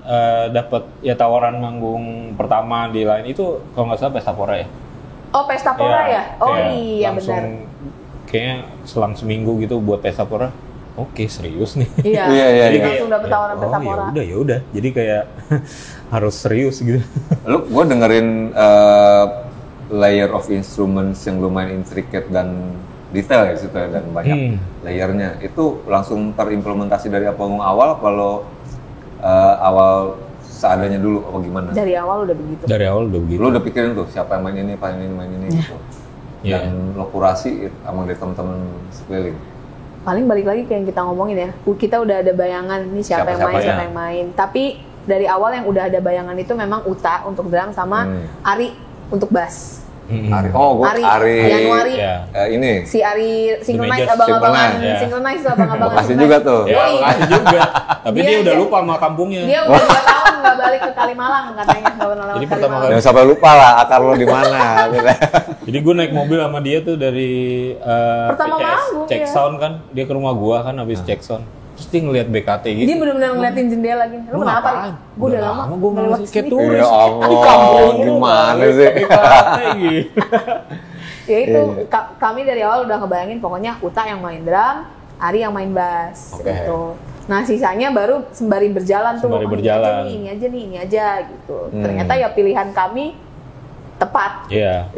dapat ya tawaran manggung pertama di lain itu kalau nggak salah Pestapora ya. Oh, Pestapora ya? Oh iya benar. Kayaknya selang seminggu gitu buat Pestapora. Oke, serius nih. Iya. Jadi langsung dapet tawaran Pestapora. Ya udah. Jadi kayak harus serius gitu. Gue dengerin layer of instruments yang lumayan intricate dan detail ya situ dan banyak layernya. Itu langsung terimplementasi dari panggung awal kalau awal seadanya dulu apa gimana? Dari awal udah begitu. Dari awal udah begitu. Lu udah pikirin tuh siapa yang main ini, main ini gitu. Dan lo kurasi emang dari teman-teman sekeliling. Paling balik lagi kayak yang kita ngomongin ya. Kita udah ada bayangan nih siapa yang main. Tapi dari awal yang udah ada bayangan itu memang Uta untuk drum sama Ari untuk bass. Ari Januari. Ini. Si Ari Synchronize abang-abangan. Synchronize abang-abangan. Makasih juga tuh. Ya, makasih juga. Tapi dia udah lupa sama kampungnya. Dia udah 2 tahun nggak balik ke Kalimalang katanya, nggak pernah lewat Kalimalang. Jangan sampai lupa lah akar lo di mana. Jadi gue naik mobil sama dia tuh dari pertama manggung check sound kan, dia ke rumah gua kan habis check sound. Terus dia ngeliat BKT gitu. Dia benar-benar ngeliatin jendela gitu. Lu kenapa? Gue udah lama gue lewat kayak sini. turis. Ya Allah, gimana sih? Ya itu kami dari awal udah ngebayangin pokoknya Uta yang main drum, Ari yang main bass gitu. Nah sisanya baru sembari berjalan tuh. Ini aja gitu. Ternyata ya pilihan kami tepat. Iya.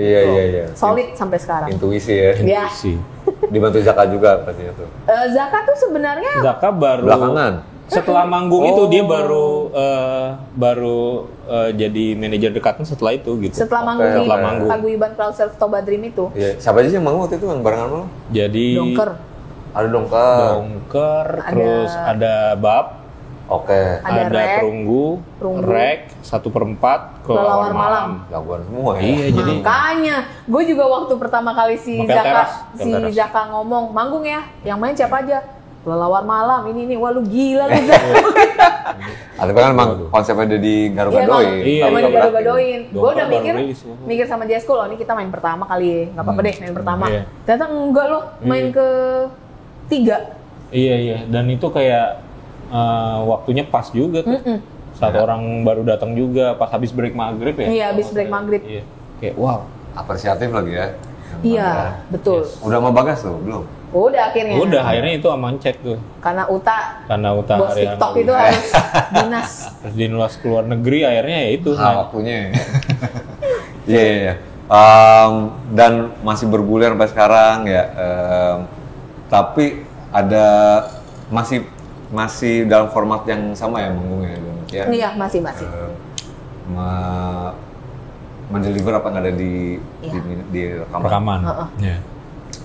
Solid sampai sekarang. Intuisi ya. Intuisi. Dibantu Zaka juga pastinya tuh. Zaka tuh sebenarnya Zaka baru belakangan. Setelah manggung itu dia baru jadi manajer dekatnya setelah itu gitu. Setelah manggung di Paguyuban Cloud Toba Dream itu. Iya. Siapa aja yang manggung waktu itu yang barengan lo? Jadi Dongker. Ada Dongker. Terus ada Bab. Oke. Ada Perunggu, Rek, 1/4, Kelelawar Malam. Gangguan semua ya. Iya, jadi makanya gue juga waktu pertama kali si Zaka ngomong manggung ya, yang main siapa aja? Kelelawar Malam, ini, wah lu gila lu Zaka. Tapi kan emang konsepnya udah di Garugadoin. Iya, di Garugadoin. Gue udah mikir sama Jesco loh, ini kita main pertama kali ya, nggak apa-apa deh main pertama. Ternyata enggak loh, main ke 3. Iya, dan itu kayak waktunya pas juga tuh. Satu orang baru datang juga pas habis break maghrib ya. Iya, habis break maghrib. Iya. Kayak wow, apresiatif lagi ya. Iya, betul. Udah mau Bagas tuh belum? Udah akhirnya itu aman cek tuh. Karena Uta bos TikTok itu harus dinas. Terus dinas keluar negeri akhirnya ya itu. Waktunya. Iya. Dan masih bergulir sampai sekarang ya. Tapi ada masih dalam format yang sama ya manggungnya ya? Iya, masih. Mendeliver apa nggak ada di rekaman. Yeah.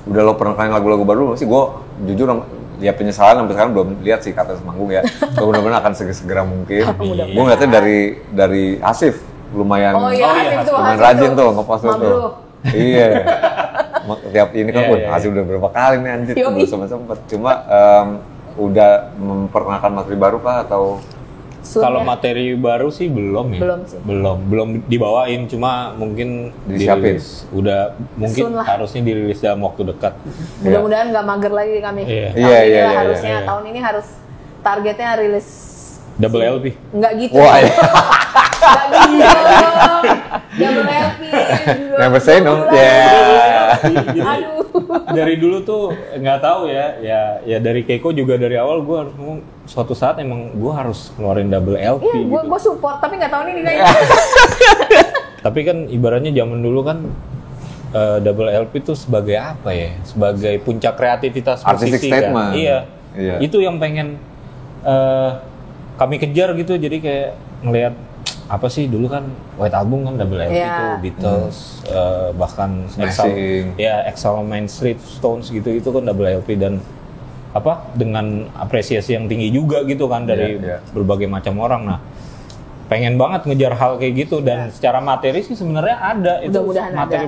Udah lo pernah main lagu-lagu baru sih? Gue jujur ya penyesalan sampai sekarang belum lihat sih kata manggung ya. Gue benar-benar akan segera mungkin. Gue ngeliatnya dari Asif lumayan rajin tuh ngepost tuh. Iya. Tiap ini kan Asif udah berapa kali nih anjir belum sempet. Cuma udah memperkenalkan materi baru kah atau? Kalau materi baru sih belum ya. Belum dibawain, cuma mungkin dirilis. Udah mungkin harusnya dirilis dalam waktu dekat. Mudah-mudahan nggak mager lagi kami. Iya. Harusnya tahun ini harus targetnya rilis double LP. Nggak gitu. Wah, nggak gitu. Double LP. Never say no. Aduh. Dari dulu tuh nggak tahu ya dari Keiko juga dari awal gue harus ngomong suatu saat emang gue harus ngeluarin double LP. Iya, gue support tapi nggak tahu ini kayaknya. Tapi kan ibaratnya zaman dulu kan double LP tuh sebagai apa ya? Sebagai puncak kreativitas musisi kan. Iya. Itu yang pengen kami kejar gitu. Jadi kayak ngelihat apa sih dulu kan White Album kan double LP itu Beatles bahkan Exile Main Street Stones gitu itu kan double LP dan dengan apresiasi yang tinggi juga gitu kan dari berbagai macam orang. Nah pengen banget ngejar hal kayak gitu dan secara materi sih sebenarnya ada itu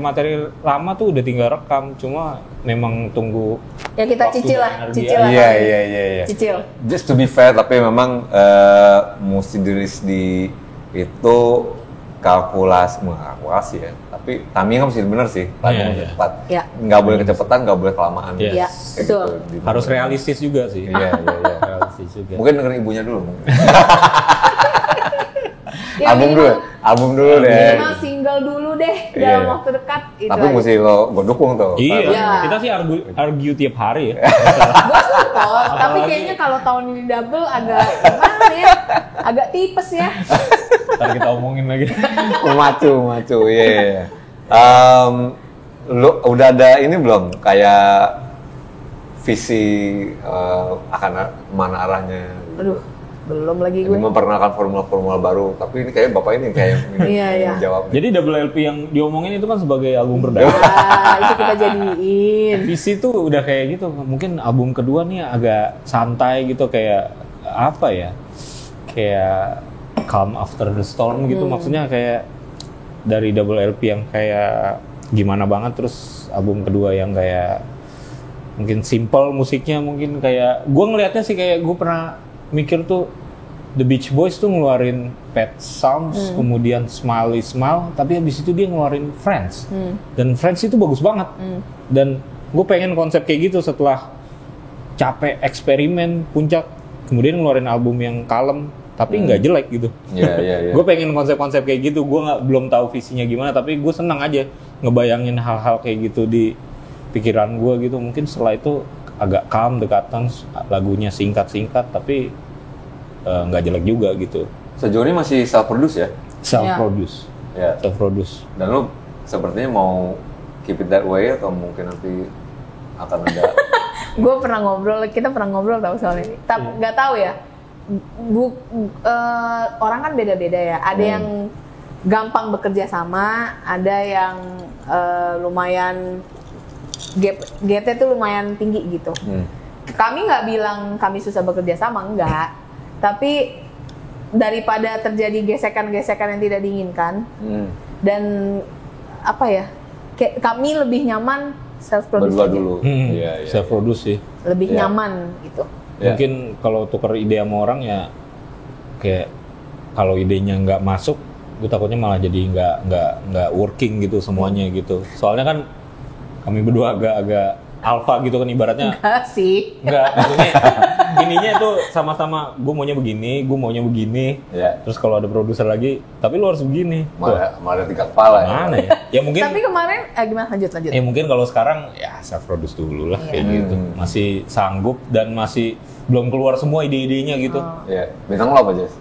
materi lama tuh udah tinggal rekam cuma memang tunggu ya kita cicil lah. Iya. Cicil. Just to be fair tapi memang mesti dirilis di itu kalkulasi ya. Tapi timingnya mesti benar sih. Timingnya cepat. Nggak boleh kecepatan, nggak boleh kelamaan. Iya, betul. Harus realistis juga sih. Iya. Realistis juga. Mungkin dengerin ibunya dulu. album dulu deh. Minimal single dulu deh dalam waktu dekat. Tapi mesti gue dukung tuh. Iya. Kita sih argue tiap hari ya. Gue support, tapi kayaknya kalau tahun ini double agak gimana ya? Agak tipes ya. Ntar kita omongin lagi. Macu, iya. Lo udah ada ini belum kayak visi akan mana arahnya? Aduh, belum lagi gue. Ini memperkenalkan formula-formula baru, tapi ini kayak bapak ini kayak Iya. jawab. Jadi double LP yang diomongin itu kan sebagai album perdana. Itu kita jadiin. Visi tuh udah kayak gitu. Mungkin album kedua nih agak santai gitu, kayak apa ya? Kayak Calm After the Storm gitu. Maksudnya kayak dari double LP yang kayak gimana banget, terus album kedua yang kayak mungkin simple musiknya, mungkin kayak gue ngelihatnya sih kayak gue pernah mikir tuh The Beach Boys tuh ngeluarin Pet Sounds, kemudian Smiley Smile, tapi habis itu dia ngeluarin Friends. Dan Friends itu bagus banget. Dan gue pengen konsep kayak gitu setelah capek eksperimen puncak, kemudian ngeluarin album yang kalem tapi nggak jelek gitu. Iya. Gue pengen konsep-konsep kayak gitu. Gue belum tahu visinya gimana, tapi gue senang aja ngebayangin hal-hal kayak gitu di pikiran gue gitu. Mungkin setelah itu agak calm, dekatan, lagunya singkat-singkat tapi nggak jelek juga gitu. Sejauh ini masih self-produce ya? Self-produce. Ya. Self-produce. Dan lo sepertinya mau keep it that way atau mungkin nanti akan ada? Kita pernah ngobrol tau soal ini. Nggak tahu ya. Orang kan beda-beda ya. Ada yang gampang bekerja sama, ada yang lumayan gapnya tuh lumayan tinggi gitu. Kami nggak bilang kami susah bekerja sama, enggak. Tapi daripada terjadi gesekan-gesekan yang tidak diinginkan, dan apa ya, kayak kami lebih nyaman self-produce berdua aja. dulu. Iya. Self-produce sih. Lebih nyaman gitu. Mungkin kalau tuker ide sama orang ya, kayak kalau idenya nggak masuk, gue takutnya malah jadi nggak working gitu semuanya gitu. Soalnya kan kami berdua agak alpha gitu kan ibaratnya. Enggak sih. Enggak, maksudnya ininya itu sama-sama gue maunya begini. Ya. Terus kalau ada produser lagi, tapi lu harus begini. Malah ada 3 kepala ya. Mana ya? Ya mungkin. Tapi kemarin gimana lanjut. Ya mungkin kalau sekarang ya self produce dulu lah kayak gitu. Masih sanggup dan masih belum keluar semua ide-idenya gitu. Iya. Bintang lo apa, Jess?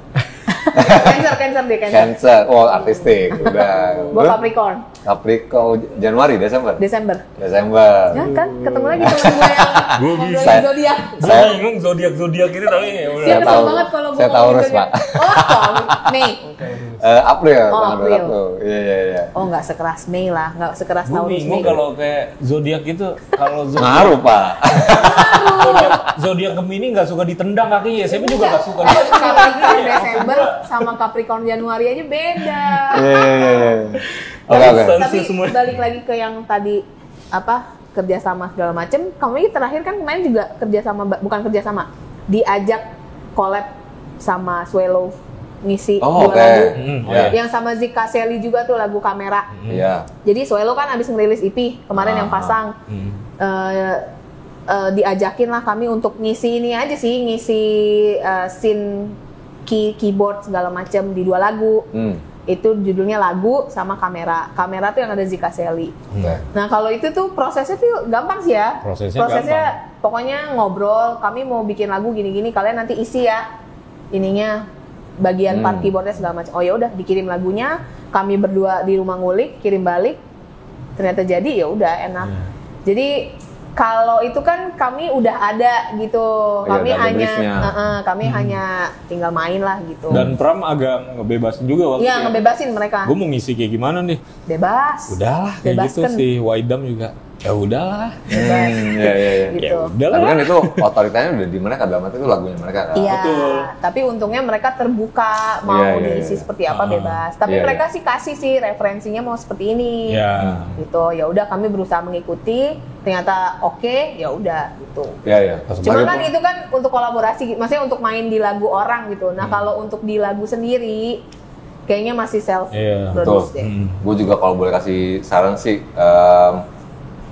Cancer deh. Cancer. Oh, artistik. Udah. Gue Capricorn. Capricorn Januari, Desember. Ya kan, ketemu lagi temen gue yang ngobrolin zodiak. Saya bingung zodiak ini tapi ya udah. Dia kesel banget kalau gue saya Taurus, Pak. Mei. April. April. Iya. Oh, nggak sekeras Mei lah, nggak sekeras Gue Taurus bingung Mei. kalau kayak zodiak itu, kalau Ngaruh, Pak. zodiak Gemini nggak suka ditendang kakinya, saya juga nggak suka. Capricorn Desember sama Capricorn Januari aja beda. Iya. Oke. Tapi balik lagi ke yang tadi kerjasama segala macem. Kamu ini terakhir kan kemarin juga bukan kerjasama, diajak collab sama Swelo ngisi dua lagu. Yang sama Zika Sally juga tuh lagu Kamera. Iya. Jadi Swelo kan abis ngerilis EP kemarin yang pasang. Diajakin lah kami untuk ngisi ini aja sih, ngisi scene keyboard segala macem di 2 lagu. Itu judulnya Lagu sama Kamera tuh yang ada Zika Sally. Nah kalau itu tuh prosesnya tuh gampang sih ya. Prosesnya pokoknya ngobrol, kami mau bikin lagu gini-gini, kalian nanti isi ya ininya bagian part keyboardnya segala macam. Oh ya udah, dikirim lagunya, kami berdua di rumah ngulik, kirim balik, ternyata jadi ya udah enak. Jadi kalau itu kan kami udah ada gitu, kami hanya tinggal main lah gitu. Dan Pram agak ngebebasin juga waktu itu. Iya, ngebebasin mereka. Gue mau ngisi kayak gimana nih? Bebas. Udahlah, kayak gitu sih. Waidam juga. Ya udahlah. Bebas. Iya. Gitu. Ya udahlah. Tapi kan itu otoritasnya udah di mereka, dalam arti itu lagunya mereka kan. Iya. Betul. Tapi untungnya mereka terbuka mau diisi seperti apa bebas. Tapi mereka sih kasih sih referensinya mau seperti ini. Iya. Gitu. Ya udah kami berusaha mengikuti. Ternyata oke, ya udah gitu. Iya. Cuma kan itu kan untuk kolaborasi, maksudnya untuk main di lagu orang gitu. Nah kalau untuk di lagu sendiri, kayaknya masih self produce deh. Gue juga kalau boleh kasih saran sih,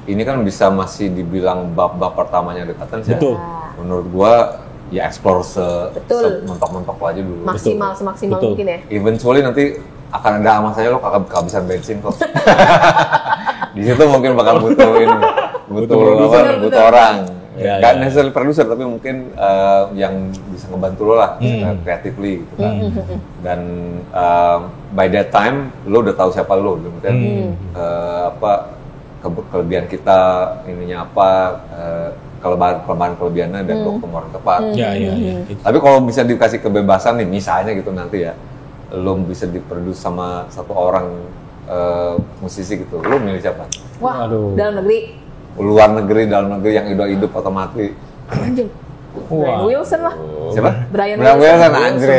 ini kan bisa masih dibilang bab-bab pertamanya dekatan sih. Betul. Menurut gue ya explore sementok-mentok aja dulu. Maksimal semaksimal mungkin ya. Eventually nanti akan ada masanya lo kehabisan bensin kok. Di situ mungkin bakal butuh butuh orang. Gak necessarily producer tapi mungkin yang bisa ngebantu lo lah creatively gitu kan. Dan by that time lo udah tahu siapa lo, mungkin kelebihan kita, ininya apa, kelebihannya dan kemampuan tepat. Tapi kalau bisa dikasih kebebasan nih, misalnya gitu nanti ya, lo bisa diproduce sama satu orang musisi gitu, lo milih siapa? Wah, dalam negeri? Luar negeri, dalam negeri yang hidup atau mati. Anjing. Brian Wilson lah. Siapa? Brian Wilson, anjir.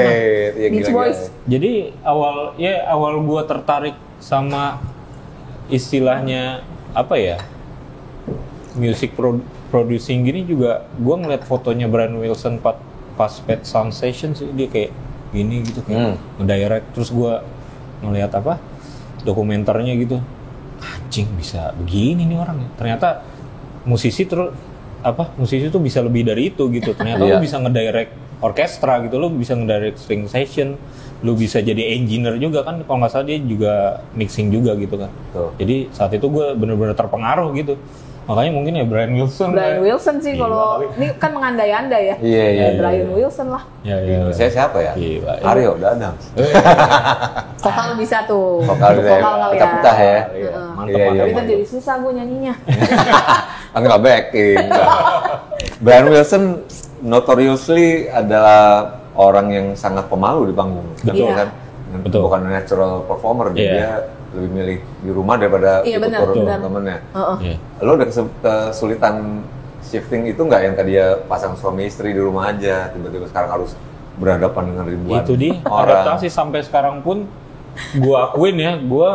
Ya, Beach Boys. Jadi awal gua tertarik sama istilahnya apa ya, music producing gini juga, gua ngeliat fotonya Brian Wilson pas Pet Sound Session sih, dia kayak gini gitu, kayak ngedirect. Terus gua ngeliat dokumenternya gitu, anjing bisa begini nih orang ya. Ternyata musisi tuh bisa lebih dari itu gitu. Ternyata lu bisa ngedirect orkestra gitu, lu bisa ngedirect string session, lu bisa jadi engineer juga kan, kalau nggak salah dia juga mixing juga gitu kan. Jadi saat itu gue bener-bener terpengaruh gitu. Makanya mungkin ya Brian Wilson sih, kalau ini kan mengandai-andai ya. Brian Wilson lah. Saya siapa ya? Aryo Danang. Vokal bisa tuh. Vokal pecah-pecah ya. Mantap. Tapi kan jadi susah gue nyanyinya. Nggak backing. Brian Wilson notoriously adalah orang yang sangat pemalu di panggung. Betul kan? Betul. Bukan natural performer, dia lebih milih di rumah daripada ikut temen-temennya. Lo ada kesulitan shifting itu nggak, yang tadi ya pasang suami istri di rumah aja, tiba-tiba sekarang harus berhadapan dengan ribuan itu di orang. Adaptasi sampai sekarang pun gue akuin ya, gue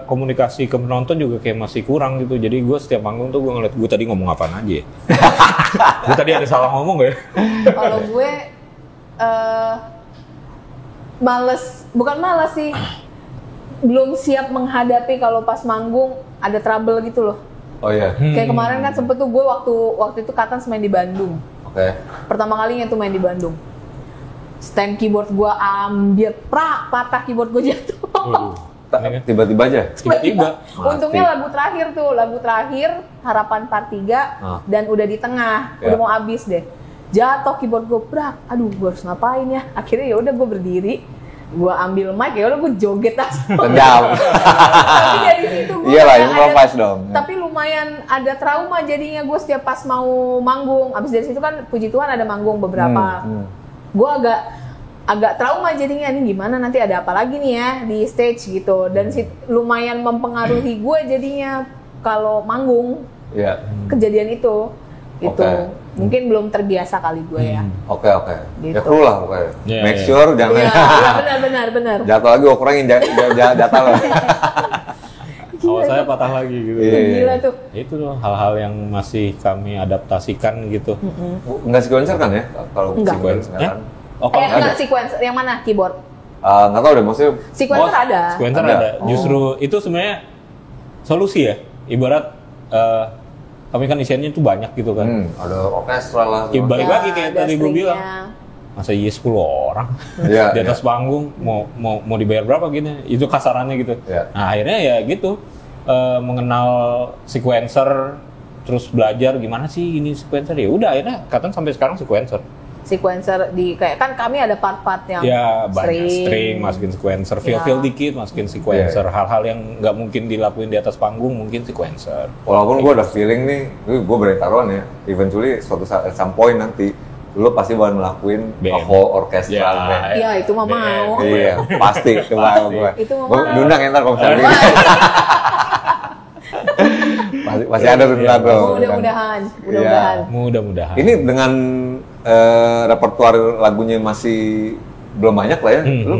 komunikasi ke penonton juga kayak masih kurang gitu. Jadi gue setiap manggung tuh gue ngeliat gue tadi ngomong apaan aja ya. Gue tadi ada salah ngomong gak ya? Kalau gue bukan males sih, belum siap menghadapi kalau pas manggung ada trouble gitu loh. Oh iya. Kayak kemarin kan sempet tuh gue waktu itu Katans main di Bandung. Pertama kalinya tuh main di Bandung. Stand keyboard gue ambil, patah keyboard gue jatuh. Tiba-tiba aja? Tiba-tiba. Untungnya lagu terakhir Harapan Part 3 dan udah di tengah, udah mau habis deh. Jatuh keyboard gue, aduh gue harus ngapain ya? Akhirnya ya udah gue berdiri, gue ambil mic, ya udah gue joget aja. Tendang. Tapi dari situ gue improvise dong. Tapi lumayan ada trauma jadinya gue setiap pas mau manggung. Abis dari situ kan puji Tuhan ada manggung beberapa. Gue agak trauma jadinya, ini gimana nanti ada apa lagi nih ya di stage gitu. Dan lumayan mempengaruhi gue jadinya kalau manggung. Kejadian itu. Mungkin belum terbiasa kali gue ya. Oke. Gitu. Ya perlu lah pokoknya. Make sure jangan. Iya, benar. Jatuh lagi kurangin data lo. Kalau saya patah lagi gitu. Gila tuh. Itu loh hal-hal yang masih kami adaptasikan gitu. Enggak sequencer kan ya? Kalau sequencer kan. Enggak sequencer. Yang mana keyboard? Nggak tahu deh, maksudnya. Sequencer ada. Sequencer ada. Justru itu sebenarnya solusi ya. Ibarat kami kan isiannya tuh banyak gitu kan. Ada orkestra lah. Ya, balik lagi kayak tadi gue bilang. Masa 10 orang di atas panggung mau dibayar berapa gitu. Itu kasarannya gitu. Nah, akhirnya ya gitu. Mengenal sequencer, terus belajar gimana sih ini sequencer, ya udah akhirnya Katan sampai sekarang sequencer di kayak kan kami ada part-part yang banyak string masukin sequencer, feel dikit masukin sequencer, hal-hal yang nggak mungkin dilakuin di atas panggung mungkin sequencer. Walaupun gue ada feeling nih, gue berani taruhan ya, eventually suatu saat at some point nanti lu pasti bakal ngelakuin whole orchestra band. Iya, itu mah mau. Iya, pasti itu mau gue. Itu mah mau. Diundang ya ntar kalau misalnya. Masih ada tentang tuh. Mudah-mudahan. Ini dengan repertuar lagunya masih belum banyak lah ya. Lu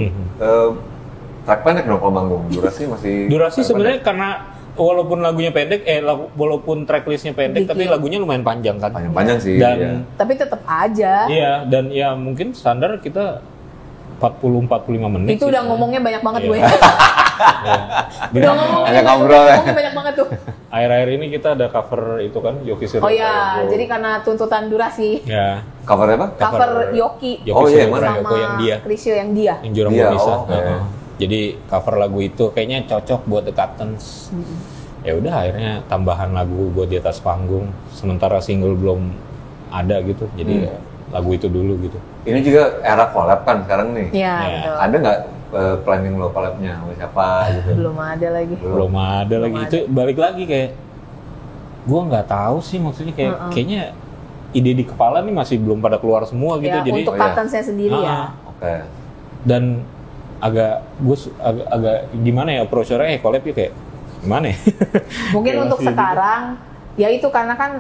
track pendek dong kalau manggung. Durasi sebenarnya karena walaupun lagunya pendek, walaupun tracklistnya pendek, tapi lagunya lumayan panjang kan. Panjang sih. Tapi tetap aja. Iya, dan ya mungkin standar kita 40-45 menit. Itu udah ngomongnya banyak banget gue. Udah ngomongnya ngobrol ya. Banyak banget tuh. Akhir-akhir ini kita ada cover itu kan, Yoki Sirotego. Oh iya, jadi karena tuntutan durasi. Ya. Cover apa? Cover Yoki. Iya, mana? Sama yang dia. Krisyo yang dia. Yang Jurang Bonisa. Jadi cover lagu itu kayaknya cocok buat The Cuttons. Ya udah akhirnya tambahan lagu buat di atas panggung. Sementara single belum ada gitu. Jadi lagu itu dulu gitu. Ini juga era collab kan sekarang nih. Iya. Ada nggak planning lo collab-nya sama siapa gitu? Belum ada lagi. Itu balik lagi kayak gue nggak tahu sih, maksudnya kayak kayaknya ide di kepala nih masih belum pada keluar semua gitu. Ya, jadi untuk Cartons-nya sendiri ya. Oke. Dan agak gimana ya approach-nya collab ya kayak gimana ya? Mungkin untuk sekarang ya itu karena kan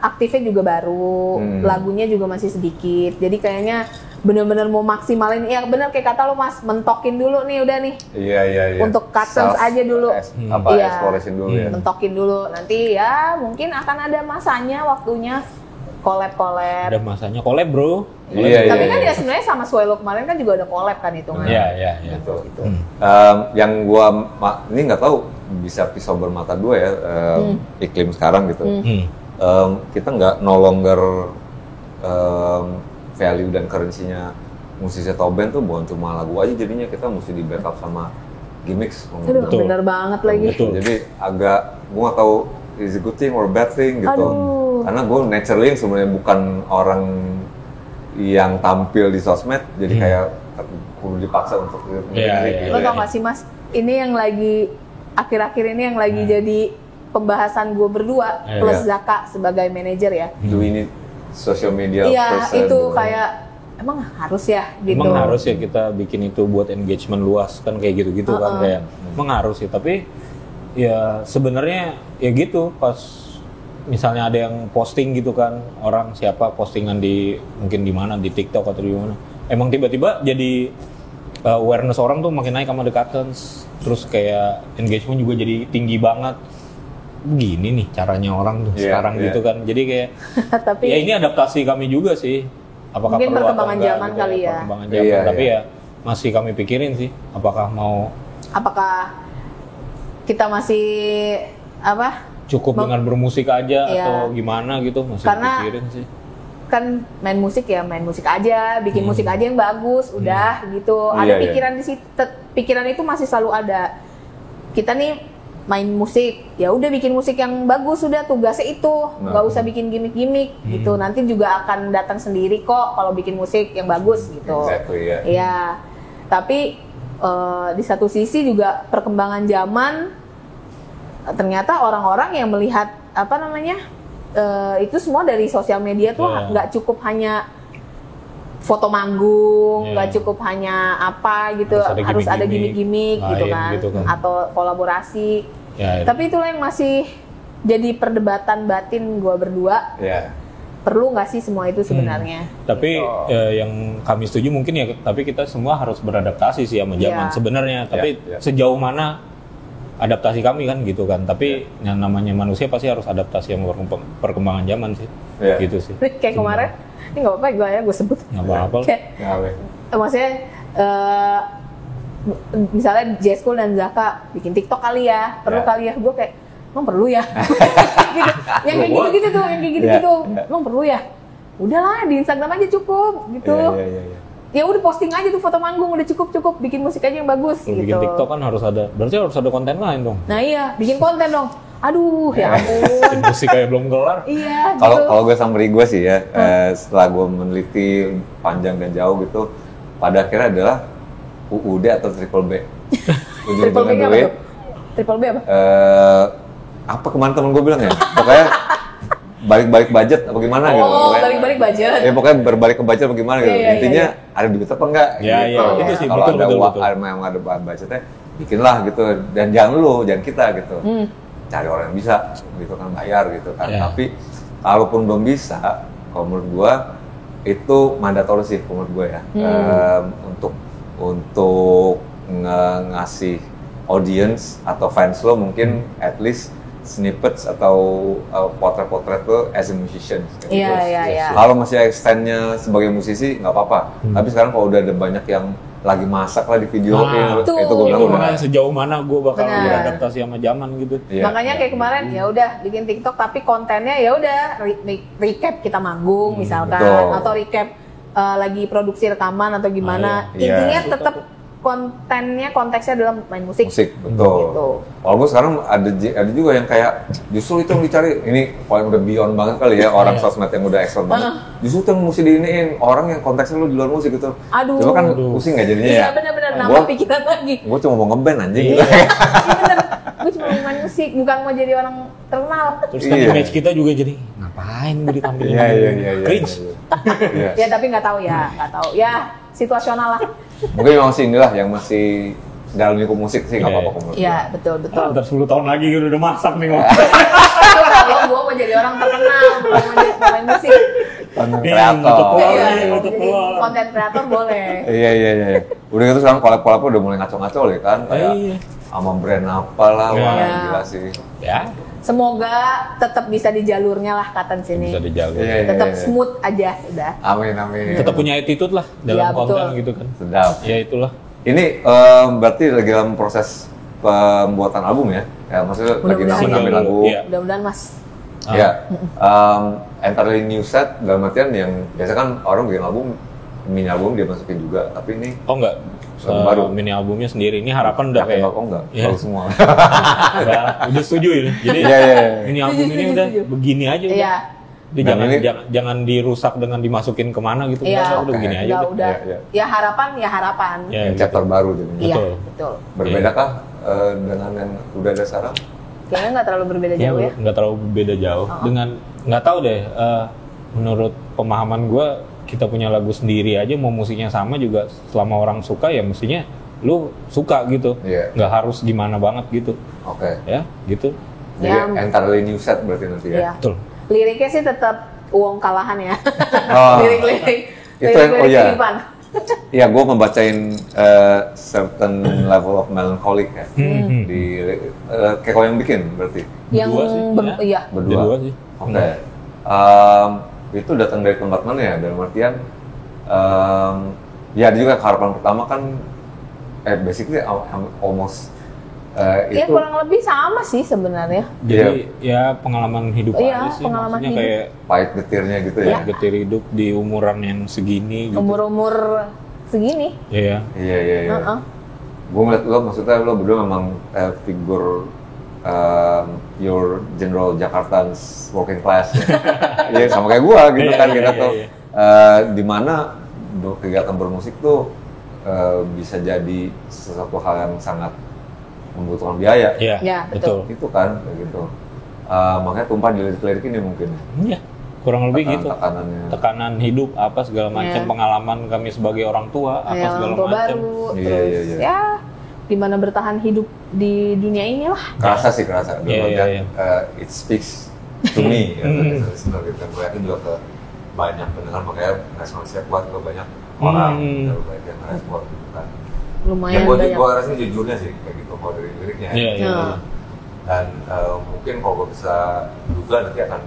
aktifnya juga baru, lagunya juga masih sedikit. Jadi kayaknya benar-benar mau maksimalin, ya benar kayak kata lo Mas, mentokin dulu nih udah nih. Iya. Untuk Cartons aja dulu. Exploration dulu ya. Mentokin dulu. Nanti ya mungkin akan ada masanya, waktunya collab. Ada masanya collab, bro. Iya. Tapi kan ya sebenarnya sama Swelo kemarin kan juga ada collab kan hitungannya. Iya. Gitu. Yang gua ini nggak tahu bisa pisau bermata dua ya, iklim sekarang gitu. Kita nggak no longer value dan currency-nya musisi atau band tuh bukan cuma lagu aja, jadinya kita mesti di backup sama gimmicks. Bener banget lagi. Jadi agak gue nggak tahu is it good thing or bad thing gitu. Karena gue naturally sebenarnya bukan orang yang tampil di sosmed, jadi kayak perlu dipaksa untuk Iya. Lo tau gak sih Mas, ini yang lagi akhir-akhir ini yang lagi jadi pembahasan gue berdua plus Zaka sebagai manajer ya. Do we need social media person? Itu kayak emang harus ya gitu. Emang harus ya kita bikin itu buat engagement luas kan kayak gitu-gitu kan kayak emang harus sih, tapi ya sebenarnya ya gitu pas misalnya ada yang posting gitu kan, orang siapa postingan di mungkin di mana di TikTok atau di mana, emang tiba-tiba jadi awareness orang tuh makin naik sama The Cartons, terus kayak engagement juga jadi tinggi banget. Begini nih caranya orang tuh sekarang gitu kan, jadi kayak tapi ya ini adaptasi kami juga sih, apakah mungkin perlu perkembangan atau zaman gitu kali ya. Perkembangan zaman, tapi ya masih kami pikirin sih apakah kita masih cukup dengan bermusik aja atau gimana gitu, masih karena pikirin sih. Kan main musik aja, bikin musik aja yang bagus, udah gitu. Ada pikiran di situ, pikiran itu masih selalu ada. Kita nih main musik, ya udah bikin musik yang bagus, udah tugasnya itu, nggak usah bikin gimmick-gimmick gitu. Nanti juga akan datang sendiri kok kalau bikin musik yang bagus gitu. Exactly, ya. Tapi di satu sisi juga perkembangan zaman, ternyata orang-orang yang melihat itu semua dari sosial media tuh nggak cukup hanya foto manggung, nggak cukup hanya apa gitu, harus ada gimmick-gimmick gitu kan, atau kolaborasi. Tapi itulah yang masih jadi perdebatan batin gua berdua. Perlu nggak sih semua itu sebenarnya? Tapi yang kami setuju mungkin ya, tapi kita semua harus beradaptasi sih sama zaman sebenarnya. Tapi sejauh mana adaptasi kami kan gitu kan. Tapi yang namanya manusia pasti harus adaptasi sama perkembangan zaman sih. Gitu sih. Kayak kemarin. Ini nggak apa-apa gue sebut. Nggak apa-apa. Maksudnya misalnya J-School dan Zaka bikin TikTok kali ya, perlu kali ya. Gue kayak, emang perlu ya? Gitu. Yang kayak gitu-gitu tuh, emang perlu ya? Udahlah di Instagram aja cukup gitu. Ya udah posting aja tuh foto manggung, udah cukup, bikin musik aja yang bagus. Gitu. Bikin TikTok kan berarti harus ada konten lain dong. Nah iya, bikin konten dong. Aduh, ya ampun. Musik kayak belum kelar. Iya, gitu. Kalau gue summary gue sih ya, setelah gue meneliti panjang dan jauh gitu, pada akhirnya adalah UUD atau Triple B. Triple B apa tuh? Triple B apa? Apa kemarin temen gue bilang ya? Pokoknya balik-balik budget apa gimana gitu. Oh, balik-balik budget. Ya pokoknya berbalik ke budget apa gimana gitu. Intinya ada duit apa enggak? Iya, itu sih. Kalau ada budgetnya, bikinlah gitu. Dan jangan kita gitu. Cari orang yang bisa gitu kan, bayar gitu kan. Tapi kalaupun belum bisa, kalau menurut gua itu mandatori sih menurut gua ya, untuk ngasih audience atau fans lo mungkin at least snippets atau potret-potret lo as a musician. Iya. Kalau masih extendnya sebagai musisi nggak apa-apa. Tapi sekarang kalau udah ada banyak yang lagi masak lah di video, itu gue bilang udah sejauh mana gue bakal beradaptasi sama zaman gitu. Makanya kayak kemarin ya udah bikin TikTok tapi kontennya ya udah recap kita manggung misalkan, atau recap lagi produksi rekaman atau gimana. Intinya tetap kontennya konteksnya adalah main musik. Musik, betul. Gitu. Walaupun sekarang ada juga yang kayak justru itu yang dicari, ini paling udah beyond banget kali ya orang sosmed yang udah ekstrim banget. Justru itu yang mesti diiniin orang yang konteksnya lu di luar musik gitu. Aduh. Cuma kan pusing nggak jadinya ya. Iya benar-benar nambah pikiran lagi. Gue cuma mau ngeband anjing. Iya bener. Gue cuma mau main musik, bukan mau jadi orang terkenal. Terus kan image kita juga jadi ngapain gue ditampilin? Iya. Cringe. Ya tapi nggak tahu ya. Situasional lah. Mungkin memang sih inilah yang masih dalam lingkup musik sih nggak apa-apa menurut gue. Iya betul. Ntar 10 tahun lagi udah masak nih ngomong. Kalau gue mau jadi orang terkenal, mau jadi pemain musik. Konten kreator. Konten kreator boleh. Iya. Udah gitu sekarang collab-collab udah mulai ngaco-ngaco ya kan. Kayak sama brand apalah, wah gila sih. Ya. Semoga tetap bisa di jalurnya lah Katen sini. Bisa di jalur. Tetap smooth aja udah. Amin. Tetap punya attitude lah dalam konten gitu kan. Sedap. Ya itulah. Ini berarti lagi dalam proses pembuatan album ya? Ya maksudnya lagi ngambil lagu. Mudah-mudahan Mas. Ya. Entirely new set dalam artian yang biasa kan orang bikin album mini album dia masukin juga, tapi ini enggak. Baru mini albumnya sendiri. Ini harapan udah kayak enggak. Baru semua. Udah setuju ya. Jadi mini album ini udah begini aja udah. Iya. Jangan dirusak dengan dimasukin kemana gitu. Udah begini aja. Udah. Ya harapan. Ya, chapter baru jadinya. Iya, betul. Berbedakah dengan yang udah ada sekarang? Kayaknya nggak terlalu berbeda jauh ya. Nggak terlalu berbeda jauh. Dengan nggak tahu deh. Menurut pemahaman gue, kita punya lagu sendiri aja, mau musiknya sama juga. Selama orang suka ya mestinya lu suka gitu. Nggak harus gimana banget gitu. Oke. Ya, gitu. Jadi entirely new set berarti nanti ya. Betul. Liriknya sih tetap uang kalahan ya. Lirik-lirik. Itu yang Iya, gue ngebacain certain level of melancholic ya. Di kayak kau yang bikin berarti. Yang berdua sih. Oke. Itu datang dari tempat mana ya? Dalam artian ya ada juga harapan pertama kan basically almost ya kurang lebih sama sih sebenarnya. Jadi ya pengalaman hidup aja sih. Pengalaman maksudnya hidup. Kayak pahit getirnya gitu ya. Getir hidup di umuran yang segini gitu. Umur segini. Iya. Gue ngeliat lo, maksudnya lo berdua memang figur your general Jakartans working class ya. Iya sama kayak gue gitu kan kita tuh. Di mana kegiatan bermusik tuh bisa jadi sesuatu hal yang sangat membutuhkan biaya. Iya, betul. Itu kan kayak gitu. Makanya tumpah di lirik-lirik ini mungkin. Iya. Kurang lebih gitu. Tekanan hidup apa segala macam, pengalaman kami sebagai orang tua apa segala macam. Terus ya gimana bertahan hidup di dunia ini lah. Kerasa. It speaks to me. Sebenarnya gue yakin juga ke banyak pendengar, makanya responsnya kuat ke banyak orang. Banyak yang respon gitu kan. Lumayan banyak. Gue rasanya jujurnya sih kayak gitu kalau dari liriknya. Dan mungkin kalau gue bisa duga nanti akan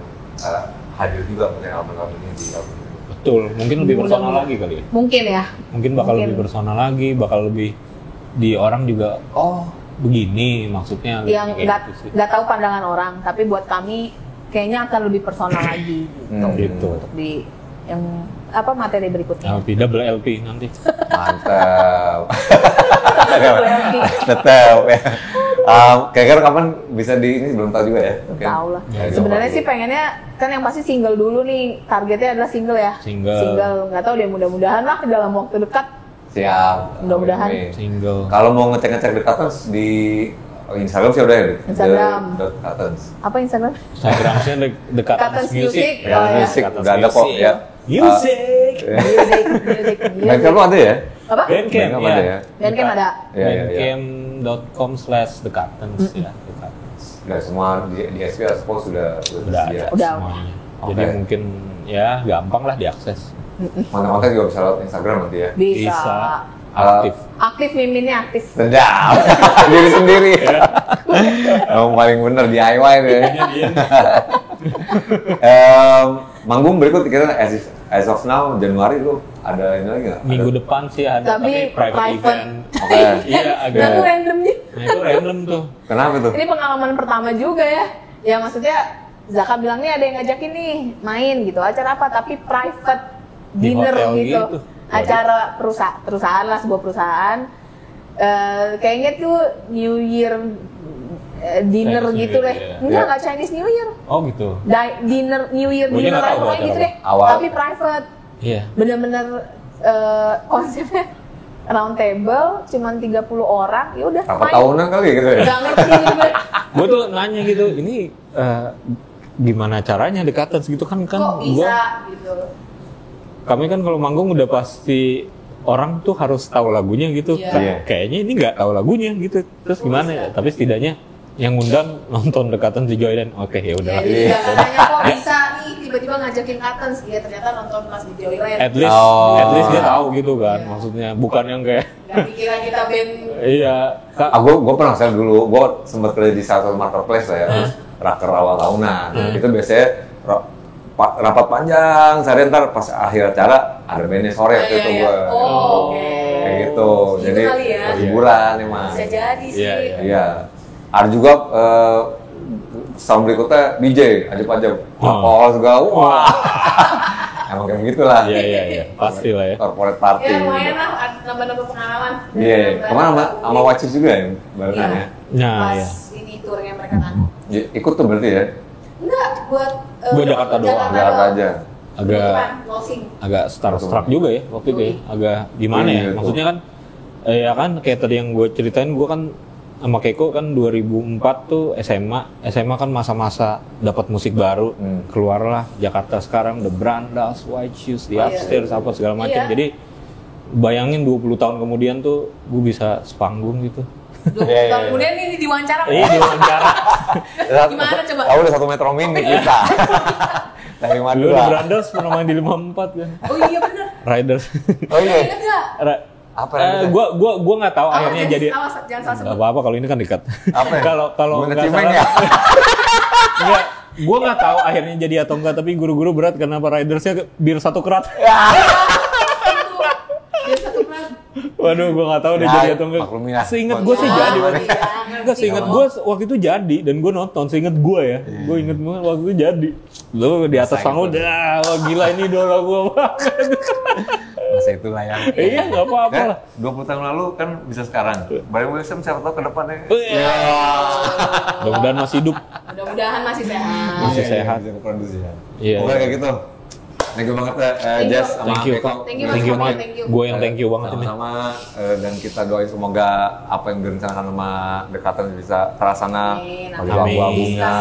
hadir juga mungkin album ini di album ini. Betul, mungkin lebih personal lagi kali ya. Mungkin ya. Mungkin bakal lebih personal lagi, bakal lebih di orang juga begini maksudnya. Yang nggak tahu pandangan orang, tapi buat kami kayaknya akan lebih personal lagi gitu. Untuk di yang materi berikutnya. Double LP nanti. Mantap. Tetap ya. Kira-kira kapan bisa ini belum tahu juga ya? Tahu lah. Sebenarnya sih pengennya kan yang pasti single dulu nih. Targetnya adalah single ya. Single. Nggak tahu deh, mudah-mudahan lah dalam waktu dekat. Siap. Mudah-mudahan. Single. Kalau mau ngecek dekatan di Instagram sih udah ya. Instagram. Apa Instagram? Instagramnya Dekatans Music. Music udah ada kok ya. Music. Bandcamp lo ada ya? Apa? Bandcamp ada ya. Bandcamp ada. Bandcamp.com/dekatans ya. Udah semua di SP suppose sudah ada semuanya. Jadi mungkin ya gampang lah diakses. Mantap-mantap juga bisa lewat Instagram nanti ya. Bisa. Aktif miminnya aktif. Sedap. Diri sendiri. Yang paling bener DIY deh. Manggung berikut kira as of now Januari lu ada ini lagi nggak? Minggu depan sih ada tapi private event. Iya agak. Itu randomnya. Itu random tuh. Kenapa tuh? Ini pengalaman pertama juga ya. Ya maksudnya Zaka bilang nih ada yang ngajakin nih main gitu. Acara apa? Tapi private dinner gitu. Acara perusahaan lah, sebuah perusahaan. Kayaknya tuh New Year dinner Chinese gitu New Year, deh. ya. Enggak Chinese New Year. Oh gitu. Dinner New Year Gua dinner nggak tahu kayak gitu acara deh. Awal. Tapi private. Iya. Bener-bener konsepnya round table cuman 30 orang. Ya udah. Berapa tahunan kali gitu ya? Gak ngerti gue. Gue tuh nanya gitu, ini gimana caranya dekatan segitu kan Kok bisa gitu. kami kan kalau manggung udah pasti orang tuh harus tahu lagunya gitu. Iya. Kayaknya ini nggak tahu lagunya gitu. Terus gimana ya? Tapi setidaknya yang ngundang nonton dekatan di Joyland. Oke, ya udah. Jadi katanya kok bisa nih tiba-tiba ngajakin Katens, ya ternyata nonton pas di Joyland. At least dia tahu gitu kan. Maksudnya bukan yang kayak Gak pikiran kita band. iya. Gue pernah saya dulu, gue sempat kerja di satu marketplace lah ya, raker awal tahunan. Itu biasanya rapat panjang, sehari ntar pas akhir acara ada bandnya sore waktu itu gue. Oh, oke. Kayak gitu, Gitu jadi kali ya. hiburan emang. Bisa jadi sih. Iya, Iya. Ada juga sound berikutnya DJ, ajab-ajab. Alkohol segala, wah. Emang kayak gitulah. Iya. Pasti lah ya. Corporate party. Ya lumayan lah, nambah-nambah pengalaman. Iya, kemana sama Wacif juga ya barengan ya? Nah, Pas iya. ini turnya mereka kan. Ya, ikut tuh berarti ya? Enggak, buat Buat Jakarta doang. Jakarta aja. Agak starstruck juga ya waktu itu ya. Agak gimana ya? Iya, Maksudnya kan ya kan kayak tadi yang gue ceritain, gue kan sama Keiko kan 2004 tuh SMA kan masa-masa dapat musik baru, keluarlah Jakarta sekarang, The Brandas, White Shoes, The Upstairs, apa segala macam. Iya. Jadi bayangin 20 tahun kemudian tuh gue bisa sepanggung gitu. 20 tahun kemudian ini diwawancara. Iya, diwawancara. Gimana coba? Tahu udah 1 metro mini kita. Dari Dulu The Madura. Brandas pernah main di 54 kan. Oh iya bener. Riders. Oh iya. Ingat gak? Apa namanya? Gua nggak tahu akhirnya jadi. Awas, jangan salah sebut. Gak apa-apa kalau ini kan dekat. Apa ya? Kalau Gimana nggak Cimeng salah. ya? Enggak, gue nggak tahu akhirnya jadi atau enggak, tapi guru-guru berat kenapa ridersnya bir satu kerat. Dia satu plan. Waduh, gue nggak tahu deh Ya, jadi atau enggak. maklumin lah. Seingat gue sih Ya, jadi. ngerti. Enggak, seingat gue waktu itu jadi dan gue nonton. Seingat gue ya, gue inget banget waktu itu jadi. Lo di atas panggung, dah, wah gila ini idola gue banget. Masa itulah yang. Iya, nggak apa-apa Kan lah. 20 tahun lalu kan bisa sekarang. Brian Wilson siapa tahu ke depannya. Iya. Mudah-mudahan masih hidup. Mudah-mudahan masih sehat. Masih sehat. Bisa produksi ya. Iya. Oke kayak gitu. Thank you banget Jess sama Thank you, Keiko. Kak. Thank you, Thank you, Mas. Mike. Thank you. Gue yang thank you banget ini. Sama-sama dan kita doain semoga apa yang direncanakan sama dekatan bisa terlaksana. Amin. Bagi Amin. album-albumnya.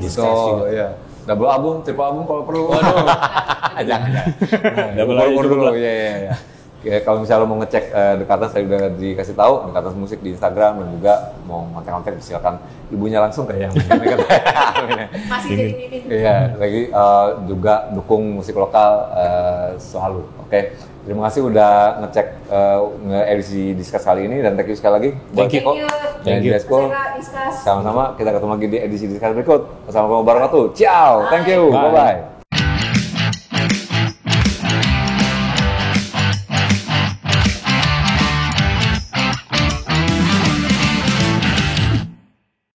Discuss juga, Itu ya. Double album, triple album kalau perlu. Waduh. Jangan. Double aja Ukur cukup dulu. lah. Iya. Ya, kalau misalnya lo mau ngecek dekatan, saya udah dikasih tahu dekatan musik di Instagram dan juga mau kontak-kontak silakan ibunya langsung kayak yang Masih jadi mimin. Iya, lagi juga dukung musik lokal selalu. Oke. Terima kasih udah ngecek edisi Discuss kali ini dan thank you sekali lagi. Thank you. Thank you. Mas Eka, Discuss. Sama-sama kita ketemu lagi di edisi Discuss berikut. Wassalamualaikum warahmatullahi wabarakatuh. Ciao. Thank you. Bye. Bye-bye.